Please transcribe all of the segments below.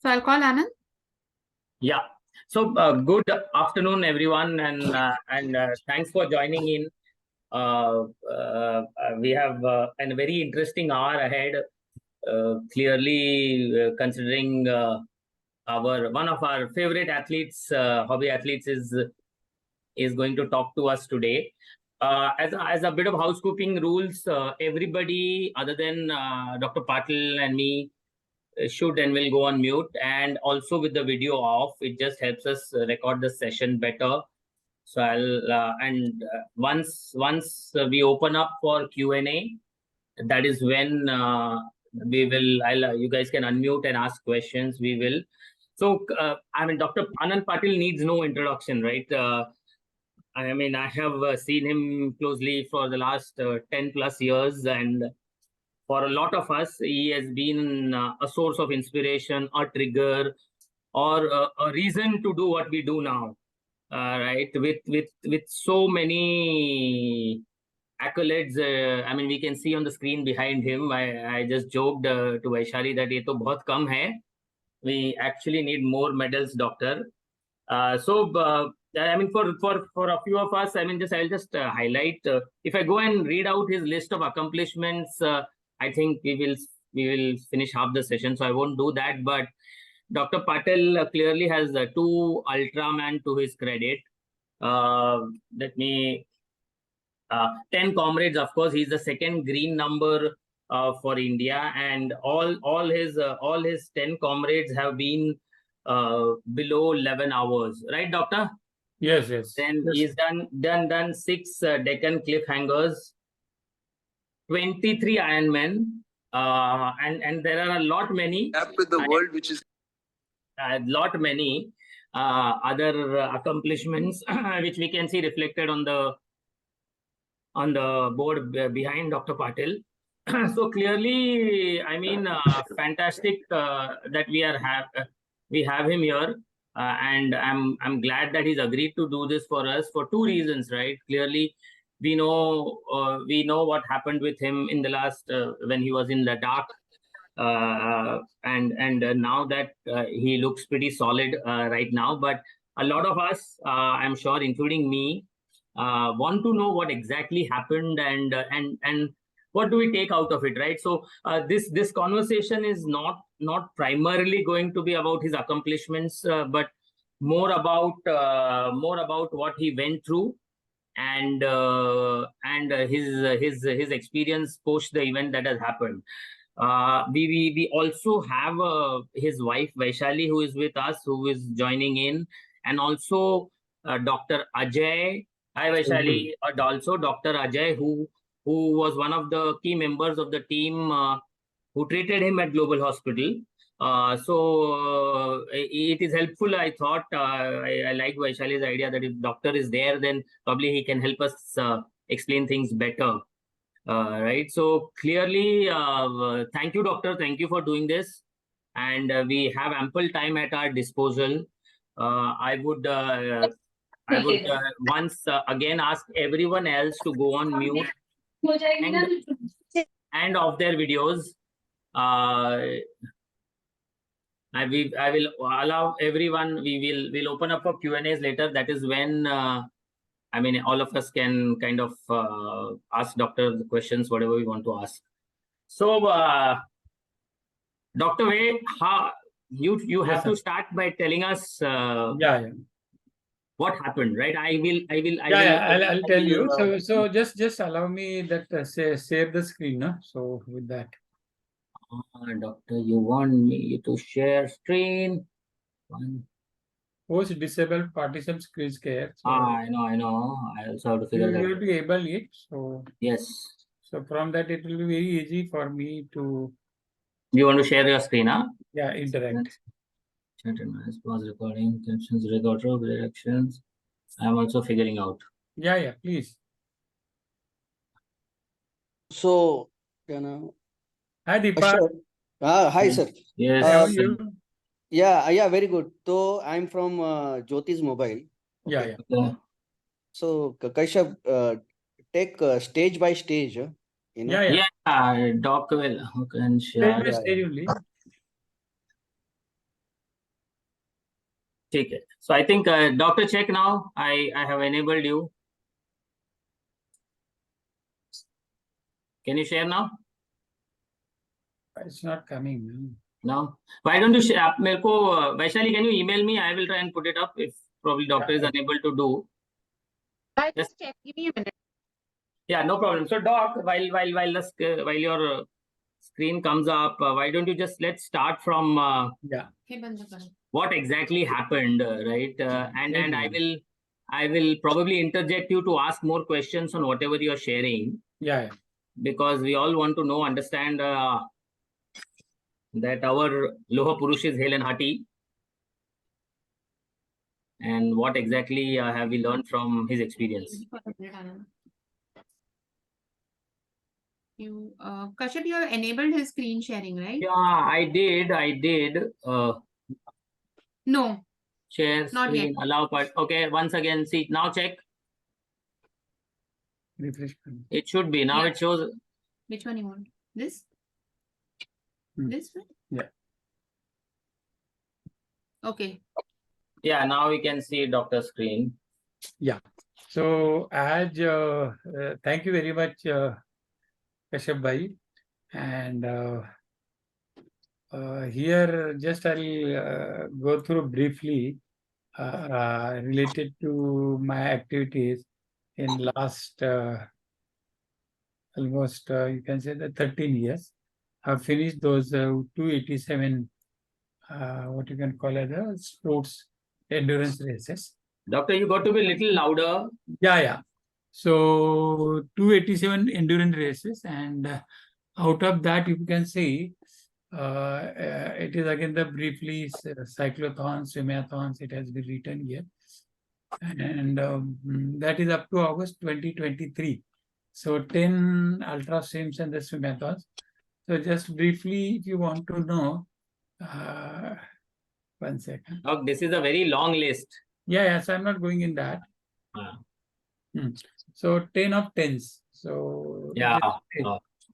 So I'll call Anand. Yeah. So good afternoon, everyone, and thanks for joining in. We have a very interesting hour ahead. Clearly, considering one of our favorite athletes, hobby athletes, is going to talk to us today. As a bit of housekeeping rules, everybody other than Dr. Patil and me should and will go on mute, and also with the video off. It just helps us record the session better. So once we open up for Q&A, that is when we will. You guys can unmute and ask questions. We will. So Dr. Anand Patil needs no introduction, right? I have seen him closely for the last 10 plus years, and for a lot of us, he has been a source of inspiration, a trigger, or a reason to do what we do now. Right? With so many accolades. We can see on the screen behind him. I just joked to Vaishali that ये तो बहुत कम है. We actually need more medals, doctor. For a few of us, I'll just highlight. If I go and read out his list of accomplishments, I think we will finish half the session, so I won't do that. But Dr. Patil clearly has two Ultraman to his credit. 10 Comrades, of course, he's the second green number for India, and all his 10 Comrades have been below 11 hours, right, doctor? Yes. Then yes. he's done 6 Deccan cliffhangers, 23 Ironmen, and there are a lot many. With the world, which is a lot many other accomplishments which we can see reflected on the board behind Dr. Patil. So clearly, fantastic that we have him here, and I'm glad that he's agreed to do this for us for two reasons, right? Clearly, we know what happened with him in the last when he was in Ladakh, and now that he looks pretty solid right now. But a lot of us, I'm sure, including me, want to know what exactly happened and what do we take out of it, right? So this conversation is not primarily going to be about his accomplishments, but more about what he went through and his experience post the event that has happened. We also have his wife Vaishali, who is with us, who is joining in, and also Dr. Ajay. Hi Vaishali. And also Dr. Ajay, who was one of the key members of the team who treated him at Global Hospital. It is helpful. I thought I like Vaishali's idea that if doctor is there, then probably he can help us explain things better. Right. So clearly, thank you, doctor. Thank you for doing this. And we have ample time at our disposal. I would once again ask everyone else to go on mute and off their videos. I will allow everyone. We'll open up for Q&As later. That is when all of us can kind of ask doctor the questions, whatever we want to ask. So, Dr. Way, you have to start by telling us what happened, right? I'll tell you. So just allow me that save the screen, no? So with that. Doctor, you want me to share screen? Post disabled partition screen care. So I know. I also have to figure that out. You will be able it. So yes. So from that, it will be very easy for me to. You want to share your screen, huh? Yeah, interact. Chat and pause recording, tensions, recorder, directions. I'm also figuring out. Yeah, please. So, Hi, Deepa. Hi, sir. Yes. How are you? Yeah, very good. So, I'm from Jyoti's Mobile. Okay. Yeah. So, Kashyap, take stage by stage. Yeah, Doc will. Stage by stage only. ठीक है. So I think Doctor check now. I have enabled you. Can you share now? It's not coming. No. Why don't you share? मेरे को Vaishali, can you email me? I will try and put it up if probably doctor is unable to do. I just check. Give me a minute. Yeah, no problem. So doc, while your screen comes up, why don't you just let's start from Yeah. what exactly happened, right? And I will probably interject you to ask more questions on whatever you're sharing, Yeah. because we all want to know, understand that our Loha Purush is hale and hearty, and what exactly have we learned from his experience. You, Kashyap, you have enabled his screen sharing, right? Yeah, I did. No, Share Not screen, yet. allow part. Okay, once again, see, now check. Refresh. It should be. Now Yeah. it shows. which one you want? This? Hmm. This one? Yeah. Okay. Yeah, now we can see doctor's screen. So as thank you very much, Kashyap bhai, and here just I'll go through briefly related to my activities in last almost you can say that 13 years. I've finished those 287 what you can call as sports endurance races. Doctor, you got to be a little louder. Yeah. So 287 endurance races, and out of that you can see it is again the briefly cyclothons, swimathons. It has been written here, and that is up to August 2023. So 10 ultra swims and the swimathons. So just briefly, if you want to know, 1 second. Doc, this is a very long list. Yeah. So I'm not going in that. So 10 of 10s. So Yeah.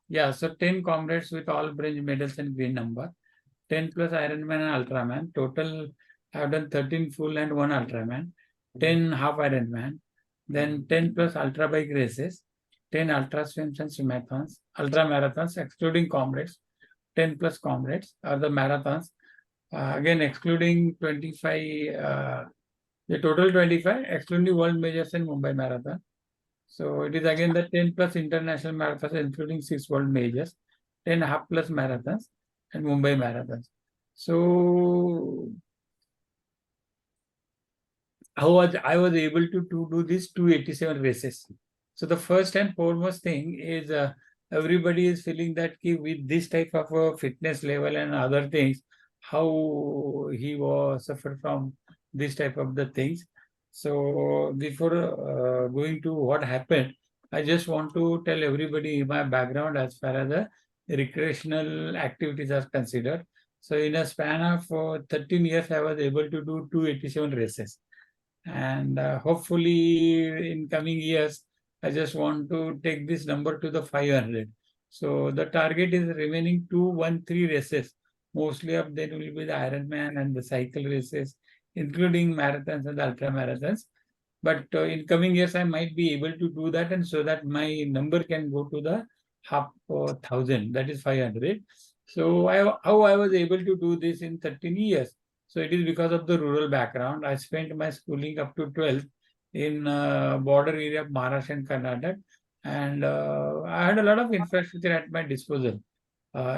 yeah. So 10 comrades with all bronze medals and green number. 10 plus Ironman and Ultraman. Total, I have done 13 full and 1 Ultraman. 10 half Ironman. Then 10 plus ultra bike races. 10 ultra swims and swimathons. Ultra marathons, excluding comrades. 10 plus comrades are the marathons. Again, excluding 25. The total 25, excluding world majors and Mumbai Marathon. So it is again the 10 plus international marathons, including 6 world majors, 10 half plus marathons, and Mumbai marathons. So how I was able to do these 287 races. So the first and foremost thing is everybody is feeling that with this type of fitness level and other things, how he was suffered from this type of the things. So before going to what happened, I just want to tell everybody my background as far as the recreational activities are considered. So in a span of 13 years, I was able to do 287 races. And hopefully in coming years, I just want to take this number to the 500. So the target is remaining 213 races. Mostly of them will be the Ironman and the cycle races, including marathons and the ultra marathons. But in coming years, I might be able to do that, and so that my number can go to the half 1,000, that is 500. So how I was able to do this in 13 years. So it is because of the rural background. I spent my schooling up to 12th in border area of Maharashtra and Karnataka, and I had a lot of infrastructure at my disposal,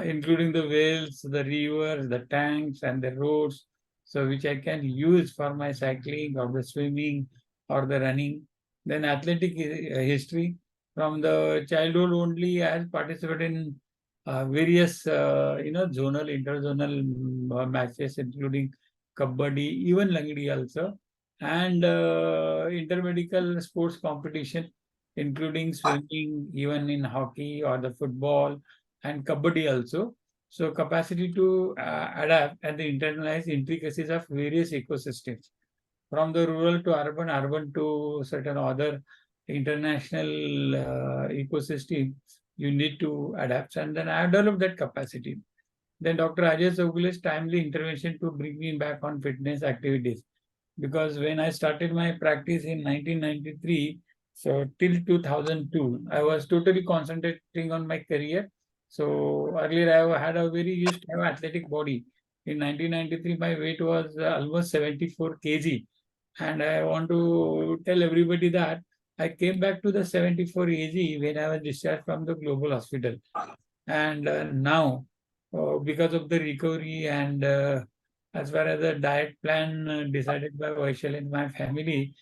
including the wells, the rivers, the tanks, and the roads, so which I can use for my cycling or the swimming or the running. Then athletic history. From the childhood only, I had participated in various zonal, interzonal matches, including kabaddi, even langdi also, and intermedical sports competition, including swimming, even in hockey or the football, and kabaddi also. So capacity to adapt and the internalize intricacies of various ecosystems, from the rural to urban, urban to certain other international ecosystem, you need to adapt. And then I have developed that capacity. Then Dr. Ajay Chaugule's timely intervention to bring me back on fitness activities. because when I started my practice in 1993, so till 2002, I was totally concentrating on my career. So earlier I had a very used to have athletic body. In 1993, my weight was almost 74 kg. And I want to tell everybody that I came back to the 74 kg when I was discharged from the global hospital. And now, because of the recovery and as far as the diet plan decided by Vaishali and my family,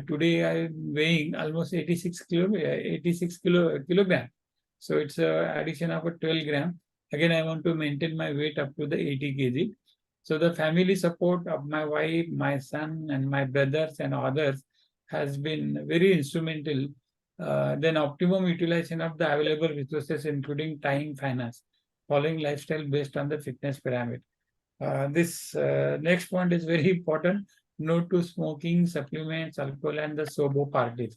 today I'm weighing almost 86 kilogram. So it's a addition of a 12 gram. Again, I want to maintain my weight up to the 80 kg. So the family support of my wife, my son, and my brothers and others has been very instrumental. Then optimum utilization of the available resources, including time, finance, following lifestyle based on the fitness pyramid. This next point is very important. No to smoking, supplements, alcohol, and the sober parties.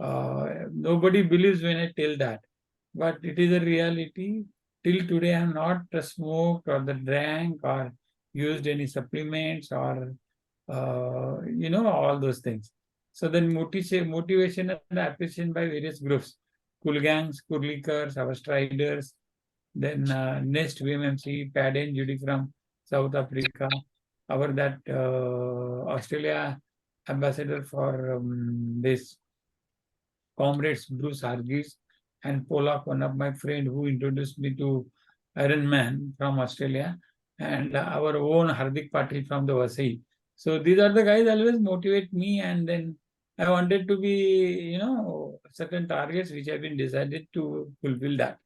Nobody believes when I tell that, but it is a reality. Till today, I am not smoked or the drank or used any supplements or all those things. So then motivation and appreciation by various groups, cool gangs, Kurlikers, our striders, then Nest VMMC, Pad and Judy from South Africa, our that Australia ambassador for this Comrades Bruce Hargis and Polak, one of my friend who introduced me to Iron Man from Australia, and our own Hardik Patil from the Vasai. So these are the guys always motivate me, and then I wanted to be, certain targets which have been decided to fulfill that.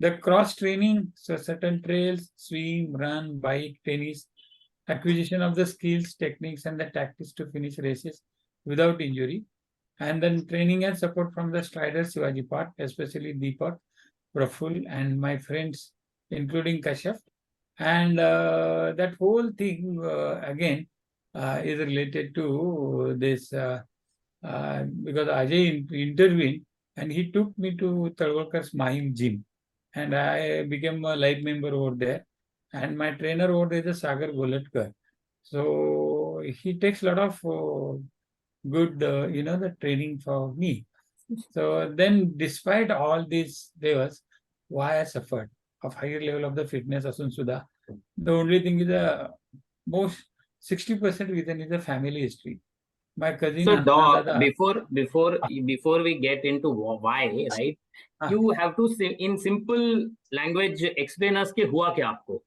The cross training, so certain trails, swim, run, bike, tennis, acquisition of the skills, techniques, and the tactics to finish races without injury. And then training and support from the striders, Shivaji Part, especially Deepak, Praful, and my friends, including Kashyap. And that whole thing, again, is related to this because Ajay intervened and he took me to Talwalkar's Mahim gym. And I became a live member over there. And my trainer over there is Sagar Golatkar. So he takes a lot of good, the training for me. So then, despite all these levels, why I suffered of higher level of the fitness, Asun Sudha, the only thing is the most 60% reason is the family history. My cousin So, Doc, Dada, before we get into why, right? Ah. You have to say in simple language explain us कि हुआ क्या आपको,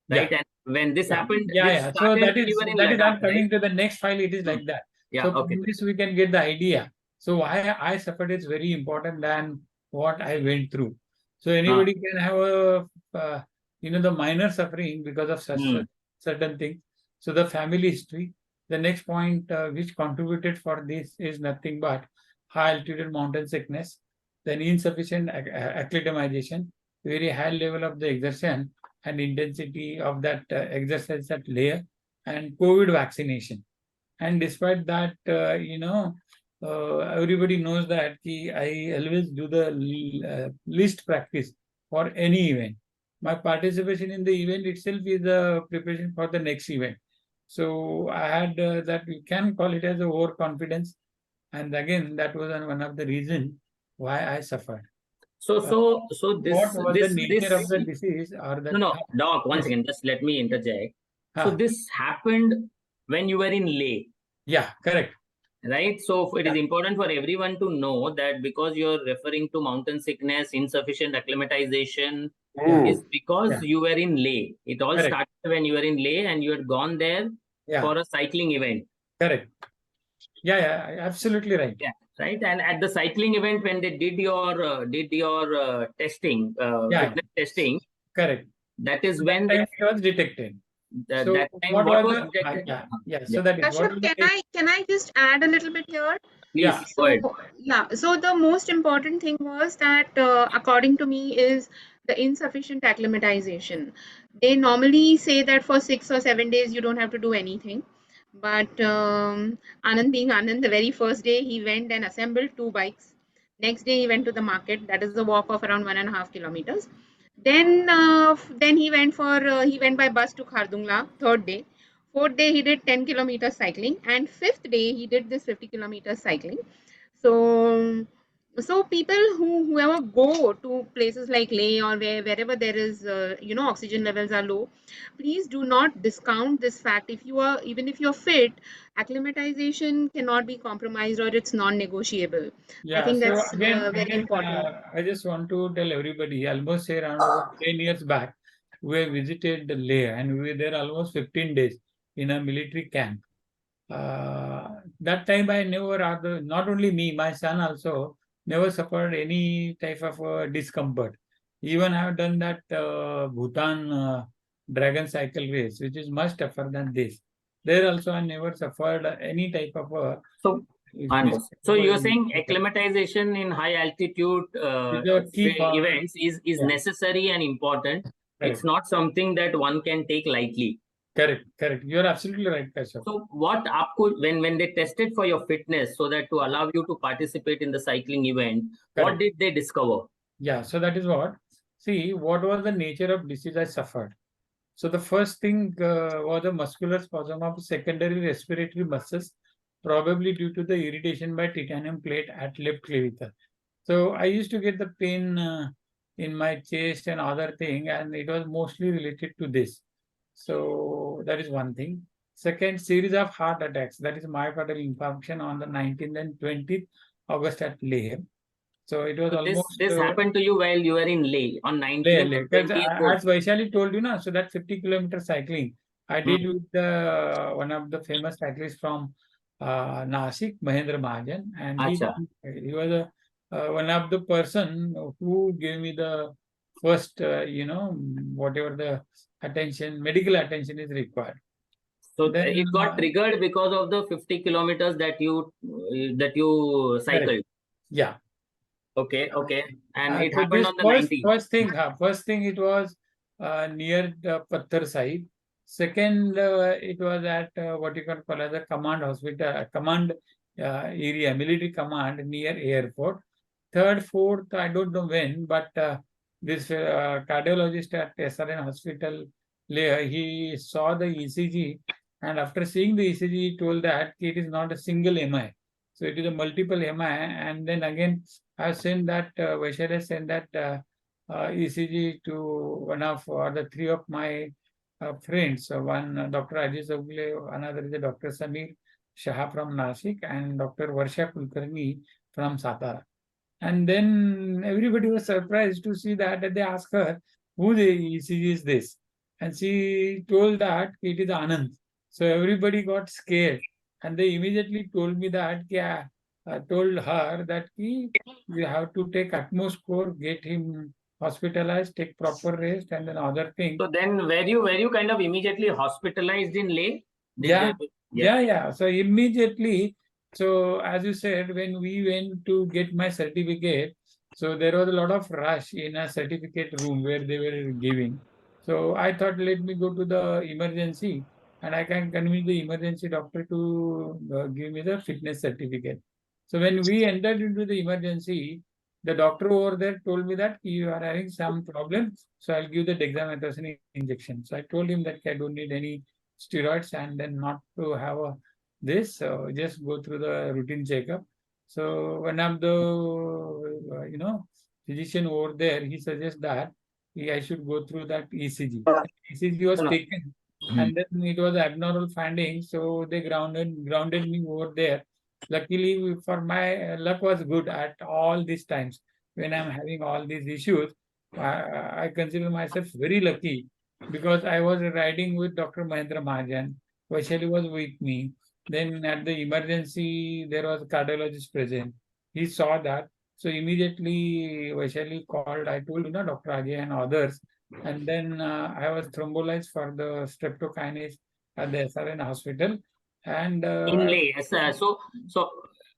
right? Yeah. And when this happened, Yeah, this yeah. So started that when you is were in I'm Ladakh, coming right? to the next file. It is like that. Yeah, So okay. from this we can get the idea. So why I suffered is very important than what I went through. So anybody can have a the minor suffering because of such certain things. So the family history. The next point which contributed for this is nothing but high altitude mountain sickness, then insufficient acclimatization, very high level of the exertion and intensity of that exercise at layer, and COVID vaccination. And despite that, everybody knows that I always do the least practice for any event. My participation in the event itself is a preparation for the next event. So I had that we can call it as a overconfidence, and again that was one of the reasons why I suffered. So What was the nature of the this disease or that? no, Doc, one Yes. second, just let me interject. So Ah. this happened when you were in Leh, Yeah, correct. right? So it is Yeah. important for everyone to know that because you're referring to mountain sickness, insufficient acclimatization, is because Yeah. you were in Leh. It all Correct. started when you were in Leh and you had gone there Yeah, for a cycling event. correct. Yeah, absolutely right. Yeah, right. And at the cycling event, when they did your testing, Yeah, fitness testing, correct. that is That when time it was detected. So that time what what was was the detected? yeah? Yeah. So that is what Kashyap, was the can I just add a little bit here? Please yeah. go ahead. So, yeah, so the most important thing was that, according to me, is the insufficient acclimatization. They normally say that for 6 or 7 days you don't have to do anything. But Anand, being Anand, the very first day he went and assembled 2 bikes. Next day he went to the market. That is a walk of around 1.5 kilometers. Then he went by bus to Khardungla. Third day. Fourth day he did 10 kilometers cycling, and fifth day he did this 50 kilometers cycling. So people whoever go to places like Leh or wherever there is oxygen levels are low, please do not discount this fact. If you are, even if you're fit, acclimatization cannot be compromised, or it's non-negotiable. I Yeah, think so that's very important. I just want to tell everybody, almost say around about 10 years back, we visited Leh and we were there almost 15 days in a military camp. That time I never had, not only me, my son also never suffered any type of discomfort. Even I have done that Bhutan dragon cycle race, which is much tougher than this. There also I never suffered any type of So, so you're saying acclimatization in high altitude is a key for, events is yeah, necessary and important. It's correct, not something that one can take lightly. correct, correct. You are absolutely right, Kashyap. So what आपको when they tested for your fitness so that to allow you to participate in the cycling event, what Correct. did they discover? Yeah, so that is what. See, what was the nature of disease I suffered? So the first thing was a muscular spasm of secondary respiratory muscles, probably due to the irritation by titanium plate at left clavicle. So I used to get the pain in my chest and other thing, and it was mostly related to this. So that is one thing. Second, series of heart attacks. That is myocardial infarction on the 19th and 20th August at Leh. So it was So almost this happened to you while you were in Leh on 19th Leh. and Because 20th. as Vaishali told you, na, so that 50-kilometer cycling I did with one of the famous cyclists from Nasik, Mahendra Mahajan, and Acha. he was one of the person who gave me the first, whatever the attention, medical attention is required. So Then it got triggered because of the 50 kilometers that you cycled. correct. Yeah. Okay, okay, and it So happened this on the 19th. first thing it was near the Patthar side. Second, it was at what you can call as a command hospital, command area, military command near airport. Third, fourth, I don't know when, but this cardiologist at SRN hospital, he saw the ECG, and after seeing the ECG, he told that it is not a single MI. So it is a multiple MI, and then again, I've sent that, Vaishali has sent that ECG to one of the three of my friends. One Dr Ajay Chaugule, another is Dr Samir Shah from Nasik, and Dr Varsha Kulkarni from Satara. And then everybody was surprised to see that, and they asked her, who the ECG is this? And she told that it is Anand. So everybody got scared. And they immediately told me that, told her that you have to take utmost care, get him hospitalized, take proper rest, and then other things. So then were you kind of immediately hospitalized in Leh? Yeah. So immediately, so as you said, when we went to get my certificate, so there was a lot of rush in a certificate room where they were giving. So I thought, let me go to the emergency and I can convince the emergency doctor to give me the fitness certificate. So when we entered into the emergency, the doctor over there told me that you are having some problem, so I'll give the dexamethasone injection. So I told him that I don't need any steroids and then not to have this, just go through the routine checkup. So one of the physician over there, he suggests that I should go through that ECG. ECG was taken, and then it was abnormal finding, so they grounded me over there. Luckily, for my luck was good at all these times when I'm having all these issues. I consider myself very lucky because I was riding with Dr. Mahendra Mahajan. Vaishali was with me. Then at the emergency, there was a cardiologist present. He saw that. So immediately Vaishali called, I told Dr. Ajay and others. And then I was thrombolized for the streptokinase at the SRN hospital. And in Leh, yes, so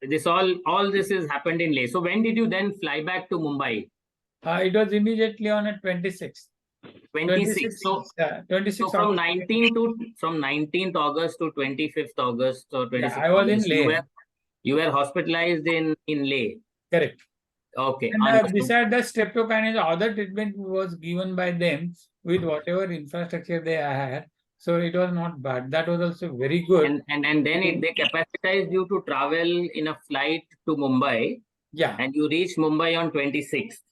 this all this has happened in Leh. So when did you then fly back to Mumbai? It was immediately on a 26th. 26. So 26 so from 19th August to 25th August or 26th I was August, in Leh. You were hospitalized in Leh. Correct. Okay. And beside the streptokinase, other treatment was given by them with whatever infrastructure they had. So it was not bad. That was also very good. And then they capacitized you to travel in a flight to Mumbai, Yeah, and you reached Mumbai on 26th.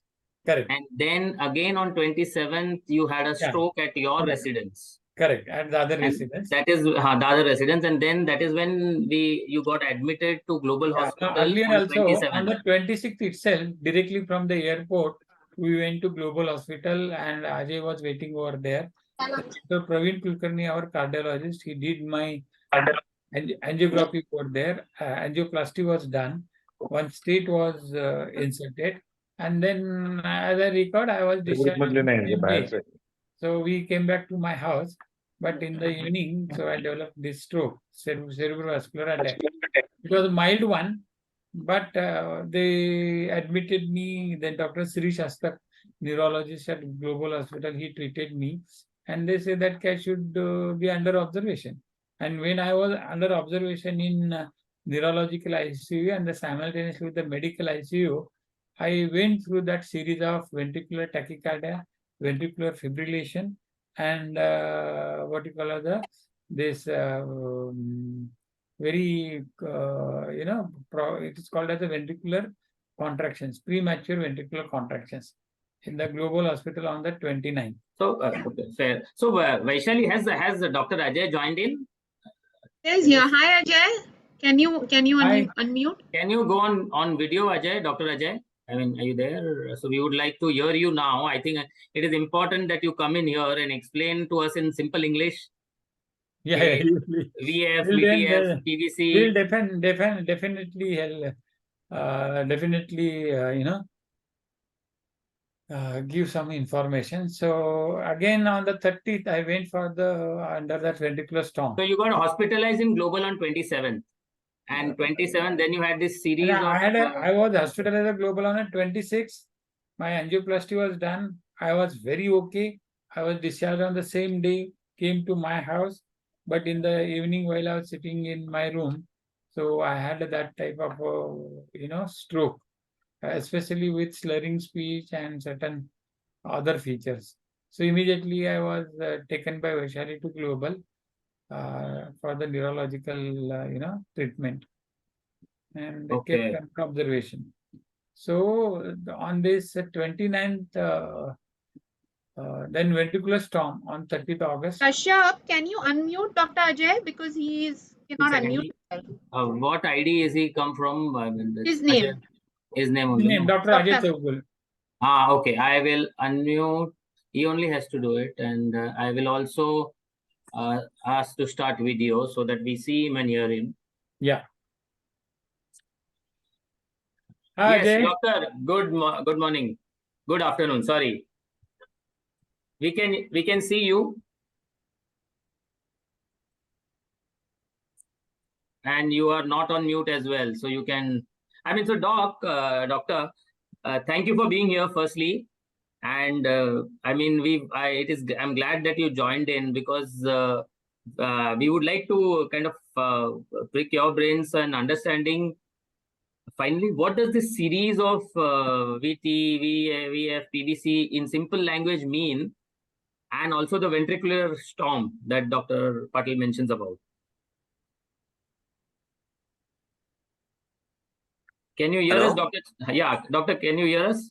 correct. And then again on 27th, you had a Yeah. stroke at your Correct. residence. Correct. At the other And residence. that is the other residence. And then that is when you got admitted to Global Yeah. Hospital Earlier on also, 27th. on the 26th itself, directly from the airport, we went to Global Hospital and Ajay was waiting over there. So Praveen Kulkarni, our cardiologist, he did my angiography over there. Angioplasty was done. One stent was inserted. And then, as I record, I was discharged on the same day. So we came back to my house. But in the evening, so I developed this stroke, cerebrovascular attack. It was a mild one, but they admitted me. Then Dr. Sri Shastak, neurologist at Global Hospital, he treated me, and they said that cat should be under observation. And when I was under observation in neurological ICU and simultaneously with the medical ICU, I went through that series of ventricular tachycardia, ventricular fibrillation, and what you call this very it is called as the ventricular contractions, premature ventricular contractions in the Global Hospital on the 29th. So, okay, fair. So, Vaishali, has Dr. Ajay joined in? Yes, yeah. Hi, Ajay. Can you Hi. unmute? Can you go on video, Ajay, Dr. Ajay? I mean, are you there? So we would like to hear you now. I think it is important that you come in here and explain to us in simple English. Yeah, Okay. yeah. VF, VTF, PVC. We'll definitely give some information. So again on the 30th, I went for the under that ventricular storm. So you got hospitalized in Global on 27th. And 27, then you had this series of... I was hospitalized at Global on the 26th. My angioplasty was done. I was very okay. I was discharged on the same day, came to my house. But in the evening while I was sitting in my room, so I had that type of, stroke, especially with slurring speech and certain other features. So immediately I was taken by Vaishali to Global for the neurological, treatment and kept under observation. So on this 29th, then ventricular storm on 30th August. Kashyap, can you unmute Dr. Ajay because he cannot unmute himself. What ID is he come from? His name. His name only. His name, Dr. Ajay Chaugule. Okay. I will unmute. He only has to do it, and I will also ask to start video so that we see him and hear him. Yeah. Hi, yes, Ajay. Doctor. Good morning. Good afternoon. Sorry. We can see you. And you are not on mute as well. So you can, so doctor, thank you for being here firstly. And I'm glad that you joined in because we would like to kind of prick your brains and understanding finally what does this series of VT, VF, PVC in simple language mean, and also the ventricular storm that Dr. Patil mentions about. Can you hear us, Doctor? Yeah, Doctor, can you hear us?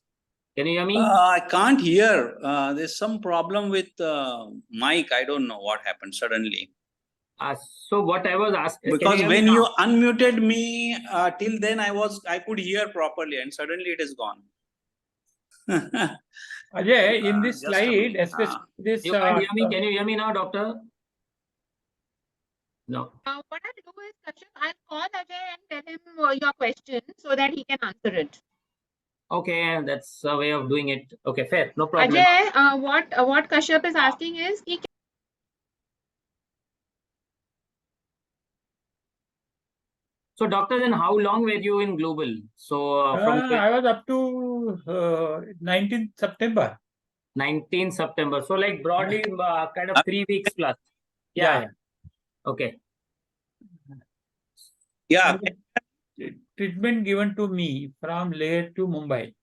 Can you hear me? I can't hear. There's some problem with mic. I don't know what happened suddenly. So what I was asking... Because when you unmuted me, till then I could hear properly and suddenly it is gone. Ajay, in this slide, especially this... You can't hear me. Can you hear me now, Doctor? No. What I'll do is, Kashyap, I'll call Ajay and tell him your question so that he can answer it. Okay, that's a way of doing it. Okay, fair. No problem. Ajay, what Kashyap is asking is... So, doctor, then how long were you in Global? So, from... I was up to 19th September. 19th September. So, like broadly, kind of 3 weeks plus. Yeah. Okay. Yeah. Treatment given to me from Leh to Mumbai.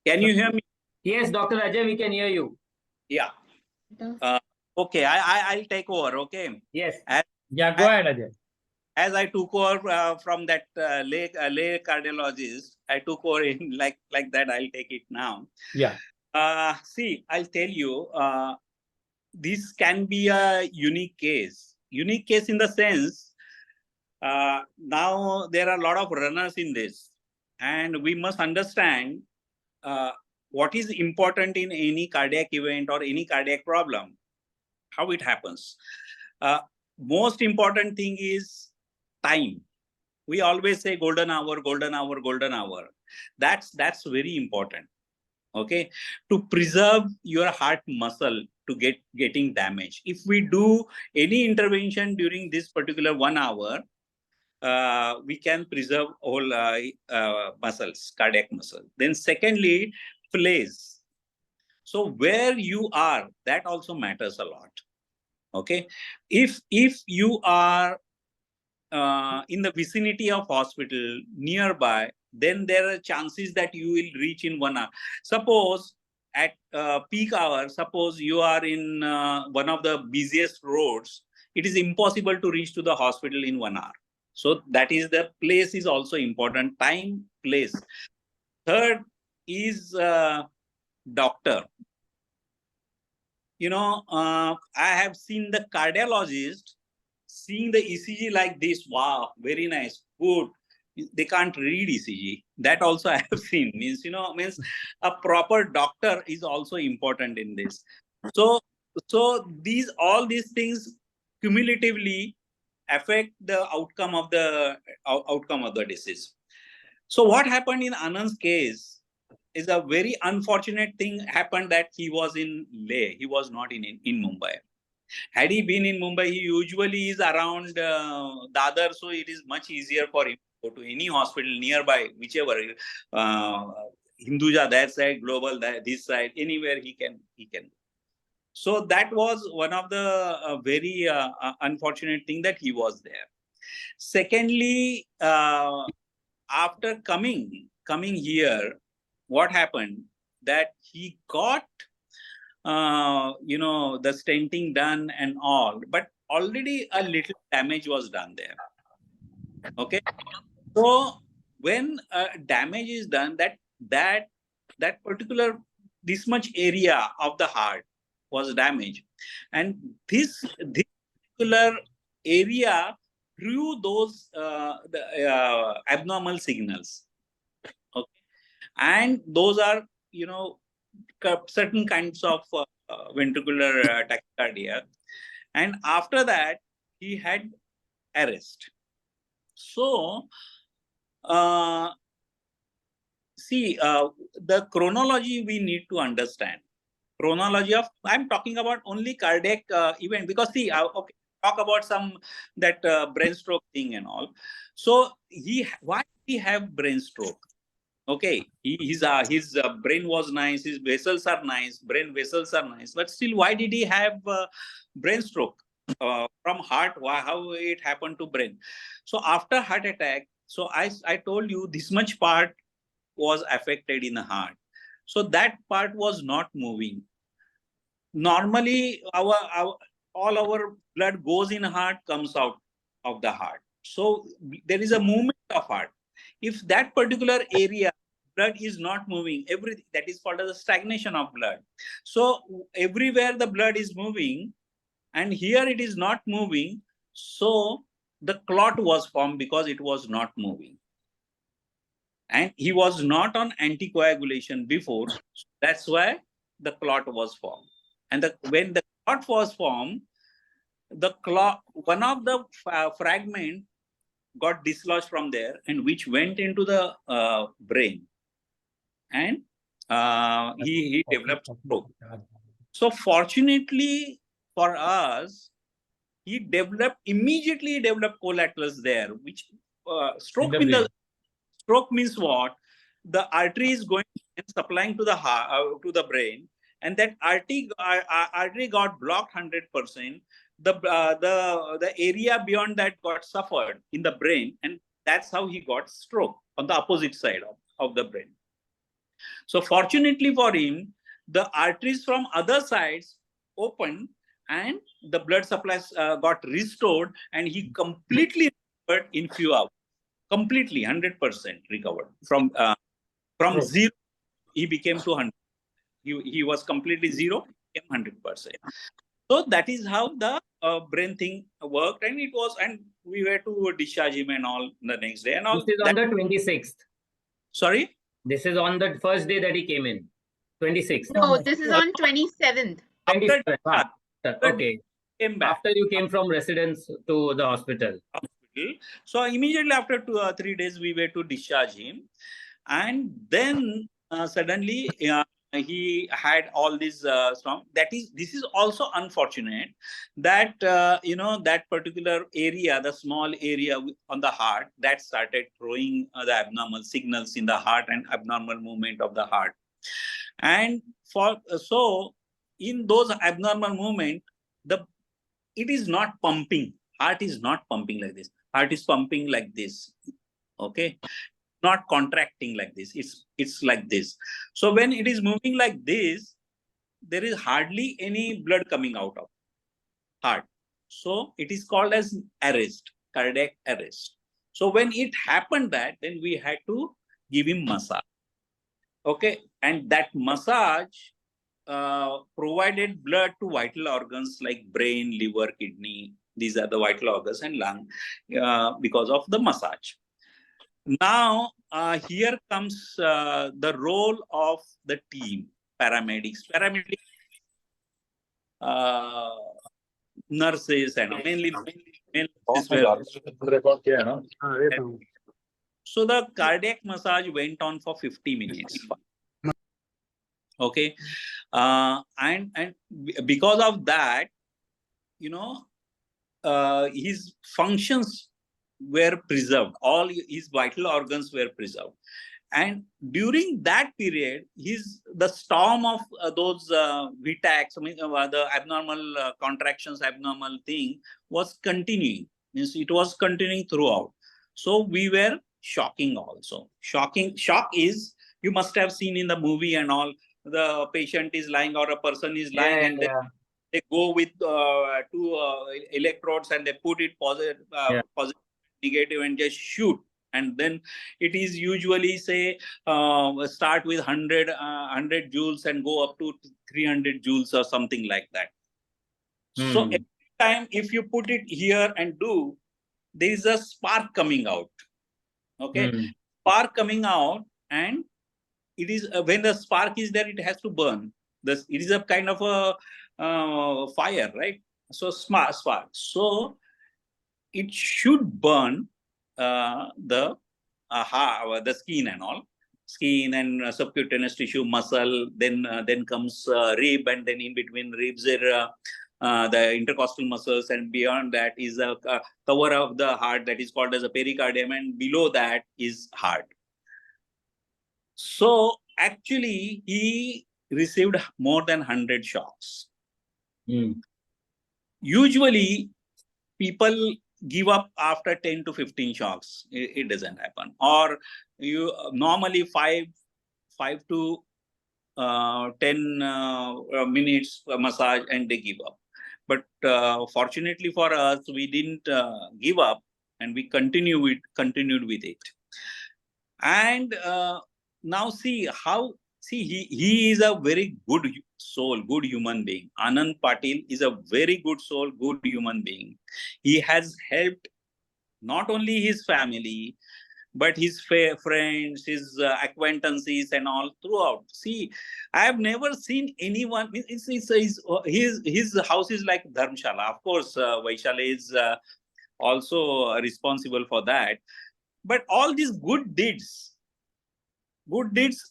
Can you hear me? Yes, Dr. Ajay, we can hear you. Yeah. Okay, I'll take over. Okay. Yes. Yeah, go ahead, Ajay. As I took over from that lay cardiologist, I took over in like that. I'll take it now. Yeah. See, I'll tell you. This can be a unique case. Unique case in the sense, now there are a lot of runners in this, and we must understand what is important in any cardiac event or any cardiac problem, how it happens. Most important thing is time. We always say golden hour, golden hour, golden hour. That's very important. Okay, to preserve your heart muscle to getting damaged. If we do any intervention during this particular 1 hour, we can preserve all muscles, cardiac muscle. Then secondly, place. So where you are, that also matters a lot. Okay, if you are in the vicinity of hospital nearby, then there are chances that you will reach in 1 hour. Suppose at peak hour, suppose you are in one of the busiest roads, it is impossible to reach to the hospital in 1 hour. So that is, the place is also important. Time, place. Third is doctor. You know, I have seen the cardiologist seeing the ECG like this. Wow, very nice, good. They can't read ECG. That also I have seen. Means a proper doctor is also important in this. So all these things cumulatively affect the outcome of the disease. So what happened in Anand's case is a very unfortunate thing happened, that he was in Leh. He was not in Mumbai. Had he been in Mumbai, he usually is around Dadar, so it is much easier for him to go to any hospital nearby, whichever, Hinduja that side, Global this side, anywhere he can. So that was one of the very unfortunate thing, that he was there. Secondly, after coming here, what happened, that he got the stenting done and all, but already a little damage was done there. Okay, so when damage is done, that particular, this much area of the heart was damaged, and this particular area through those abnormal signals. Okay, and those are certain kinds of ventricular tachycardia, and after that he had arrest. So see, the chronology we need to understand. Chronology of, I'm talking about only cardiac event, because see, okay, talk about some that brain stroke thing and all. So why did he have brain stroke? Okay, his brain was nice, his vessels are nice, brain vessels are nice, but still, why did he have brain stroke from heart? How it happened to brain? So after heart attack, so I told you this much part was affected in the heart. So that part was not moving. Normally, all our blood goes in heart, comes out of the heart. So there is a movement of heart. If that particular area blood is not moving, everything, that is called as a stagnation of blood. So everywhere the blood is moving, and here it is not moving, so the clot was formed because it was not moving. And he was not on anticoagulation before, that's why the clot was formed. And when the clot was formed, the clot, one of the fragment got dislodged from there, and which went into the brain, and he developed stroke. So fortunately for us, he immediately developed collaterals there, which stroke means what? The artery is going and supplying to the heart, to the brain, and that artery got blocked 100%. The area beyond that got suffered in the brain, and that's how he got stroke on the opposite side of the brain. So fortunately for him, the arteries from other sides opened, and the blood supply got restored, and he completely recovered in few hours. Completely 100% recovered from zero. He became to 100. He was completely zero, became 100%. So that is how the brain thing worked, and it was, and we were to discharge him and all the next day and all. This is on the 26th. Sorry. This is on the first day that he came in. 26th. No, this is on 27th. 27th. Ah, okay. Came back. After you came from residence to the hospital. So immediately after 2 or 3 days, we were to discharge him, and then suddenly he had all this storm. This is also unfortunate that that particular area, the small area on the heart, that started throwing the abnormal signals in the heart and abnormal movement of the heart. And so in those abnormal movement, it is not pumping. Heart is not pumping like this. Heart is pumping like this. Okay, not contracting like this. It's like this. So when it is moving like this, there is hardly any blood coming out of heart. So it is called as arrest, cardiac arrest. So when it happened that, then we had to give him massage. Okay, and that massage provided blood to vital organs like brain, liver, kidney. These are the vital organs, and lung, because of the massage. Now, here comes the role of the team, paramedics. Nurses, and mainly so the cardiac massage went on for 50 minutes. Okay, and because of that, his functions were preserved. All his vital organs were preserved. And during that period, the storm of those VTACs, the abnormal contractions, abnormal thing was continuing. Means it was continuing throughout. So we were shocking also. Shock is, you must have seen in the movie and all, the patient is lying or a person is lying, and they go with 2 electrodes and they put it positive, negative, and just shoot. And then it is usually say start with 100 joules and go up to 300 joules or something like that. So every time if you put it here and do, there is a spark coming out. Okay, spark coming out, and it is when the spark is there, it has to burn. It is a kind of a fire, right? So spark. So it should burn the skin and all, skin and subcutaneous tissue, muscle. Then comes rib, and then in between ribs there the intercostal muscles, and beyond that is a cover of the heart that is called as a pericardium, and below that is heart. So actually he received more than 100 shocks. Usually people give up after 10 to 15 shocks. It doesn't happen. Or you normally 5 to 10 minutes massage and they give up. But fortunately for us, we didn't give up, and we continued with it. And now see he is a very good soul, good human being. Anand Patil is a very good soul, good human being. He has helped not only his family, but his friends, his acquaintances and all throughout. See, I have never seen anyone, his house is like Dharmshala. Of course, Vaishali is also responsible for that. But all these good deeds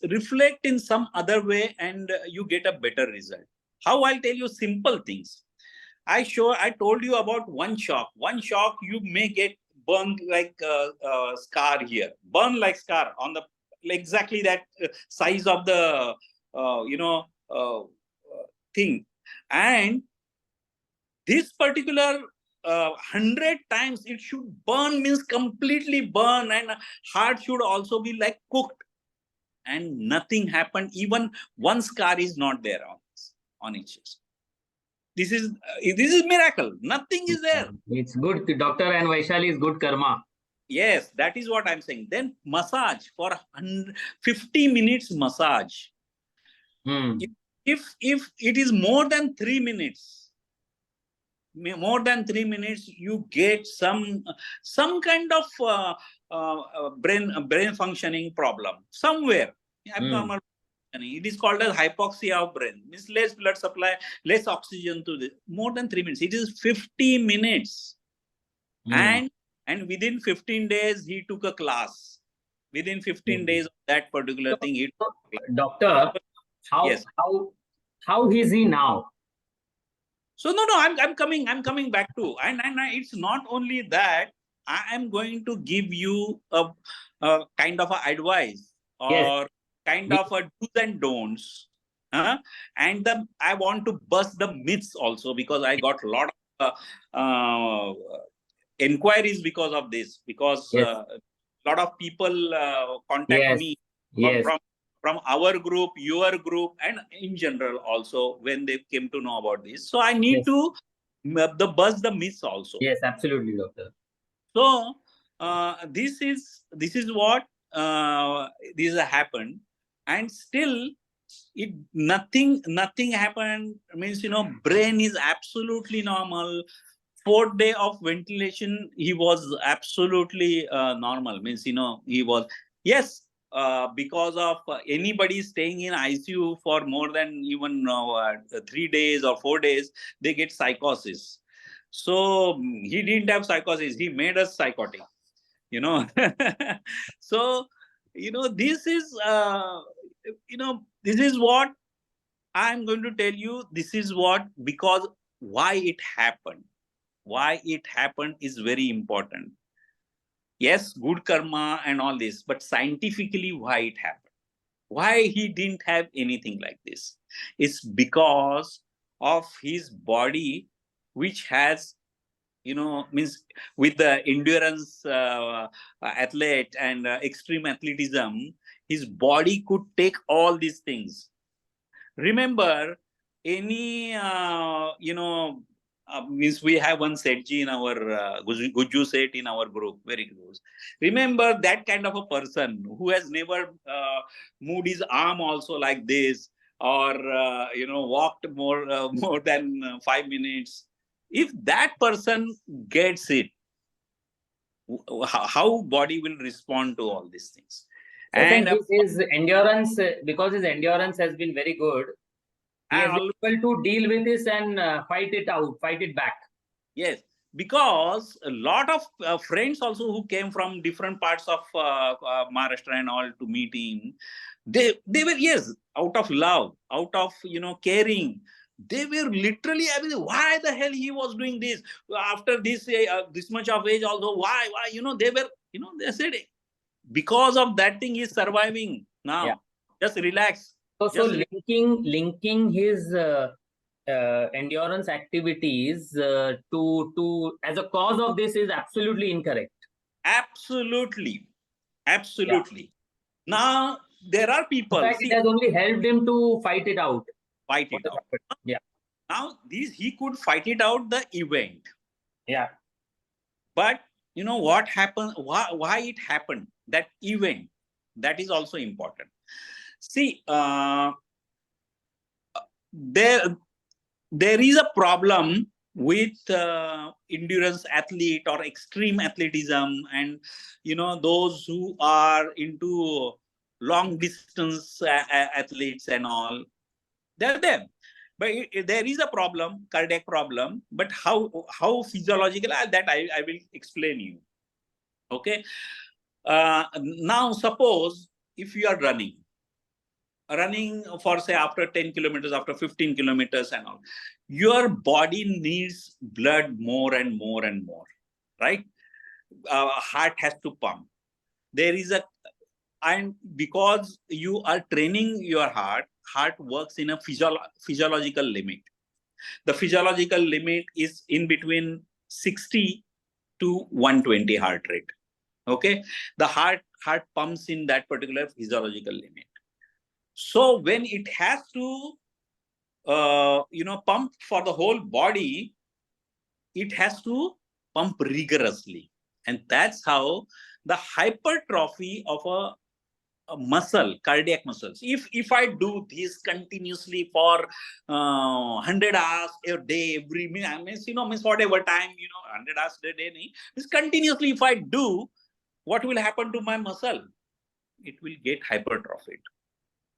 reflect in some other way, and you get a better result. How? I'll tell you simple things. I told you about one shock. One shock, you may get burned like scar here. Burn like scar on the exactly that size of the thing. And this particular 100 times it should burn, means completely burn, and heart should also be like cooked. And nothing happened. Even one scar is not there on its chest. This is miracle. Nothing is there. It's good. Doctor and Vaishali is good karma. Yes, that is what I'm saying. Then massage for 50 minutes massage. Hmm. If it is more than 3 minutes, you get some kind of brain functioning problem somewhere, abnormal. It is called as hypoxia of brain. Means less blood supply, less oxygen to the more than 3 minutes. It is 50 minutes. And within 15 days, he took a class. Within 15 days of that particular thing, he took a class. Doctor, Yes. how is he now? So no, I'm coming back to, and it's not only that. I am going to give you a kind of a advice or kind of a do's and don'ts. And I want to bust the myths also, because I got a lot of inquiries because of this, because a lot of people contact me from our group, your group, and in general also when they came to know about this. So I need to bust the myths also. Yes, absolutely, doctor. So this is what this has happened, and still nothing happened. Means, brain is absolutely normal. 4th day of ventilation, he was absolutely normal. Means, he was, yes, because of anybody staying in ICU for more than even 3 days or 4 days, they get psychosis. So he didn't have psychosis. He made us psychotic, So, this is, this is what I'm going to tell you. This is what, because why it happened. Why it happened is very important. Yes, good karma and all this, but scientifically, why it happened? Why he didn't have anything like this? It's because of his body, which has, means with the endurance athlete and extreme athleticism, his body could take all these things. Remember, any, means we have one Setji in our Guju set in our group, very close. Remember that kind of a person who has never moved his arm also like this, or walked more than 5 minutes. If that person gets it, how body will respond to all these things? And his endurance, because his endurance has been very good, he is able to deal with this and fight it back. Yes, because a lot of friends also who came from different parts of Maharashtra and all to meet him, they were, yes, out of love, out of caring. They were literally, I mean, why the hell he was doing this after this much of age? Also, why they were, they said, because of that thing he's surviving now. Yeah. Just relax. So linking his endurance activities to as a cause of this is absolutely incorrect. Absolutely. Yeah. Now there are people. In fact, it has only helped him to fight it out. Yeah. Now he could fight it out the event. Yeah. But what happened? Why it happened? That event, that is also important. See, there is a problem with endurance athlete or extreme athleticism, and those who are into long distance athletes and all. They're there. But there is a problem, cardiac problem. But how physiological, that I will explain you. Okay. Now suppose if you are running for, say, after 10 kilometers, after 15 kilometers and all, your body needs blood more and more and more, right? Heart has to pump. And because you are training your heart works in a physiological limit. The physiological limit is in between 60 to 120 heart rate. Okay. The heart pumps in that particular physiological limit. So when it has to pump for the whole body, it has to pump rigorously. And that's how the hypertrophy of a muscle, cardiac muscles. If I do this continuously for 100 hours a day, every minute, means whatever time, 100 hours a day, means continuously if I do, what will happen to my muscle? It will get hypertrophied.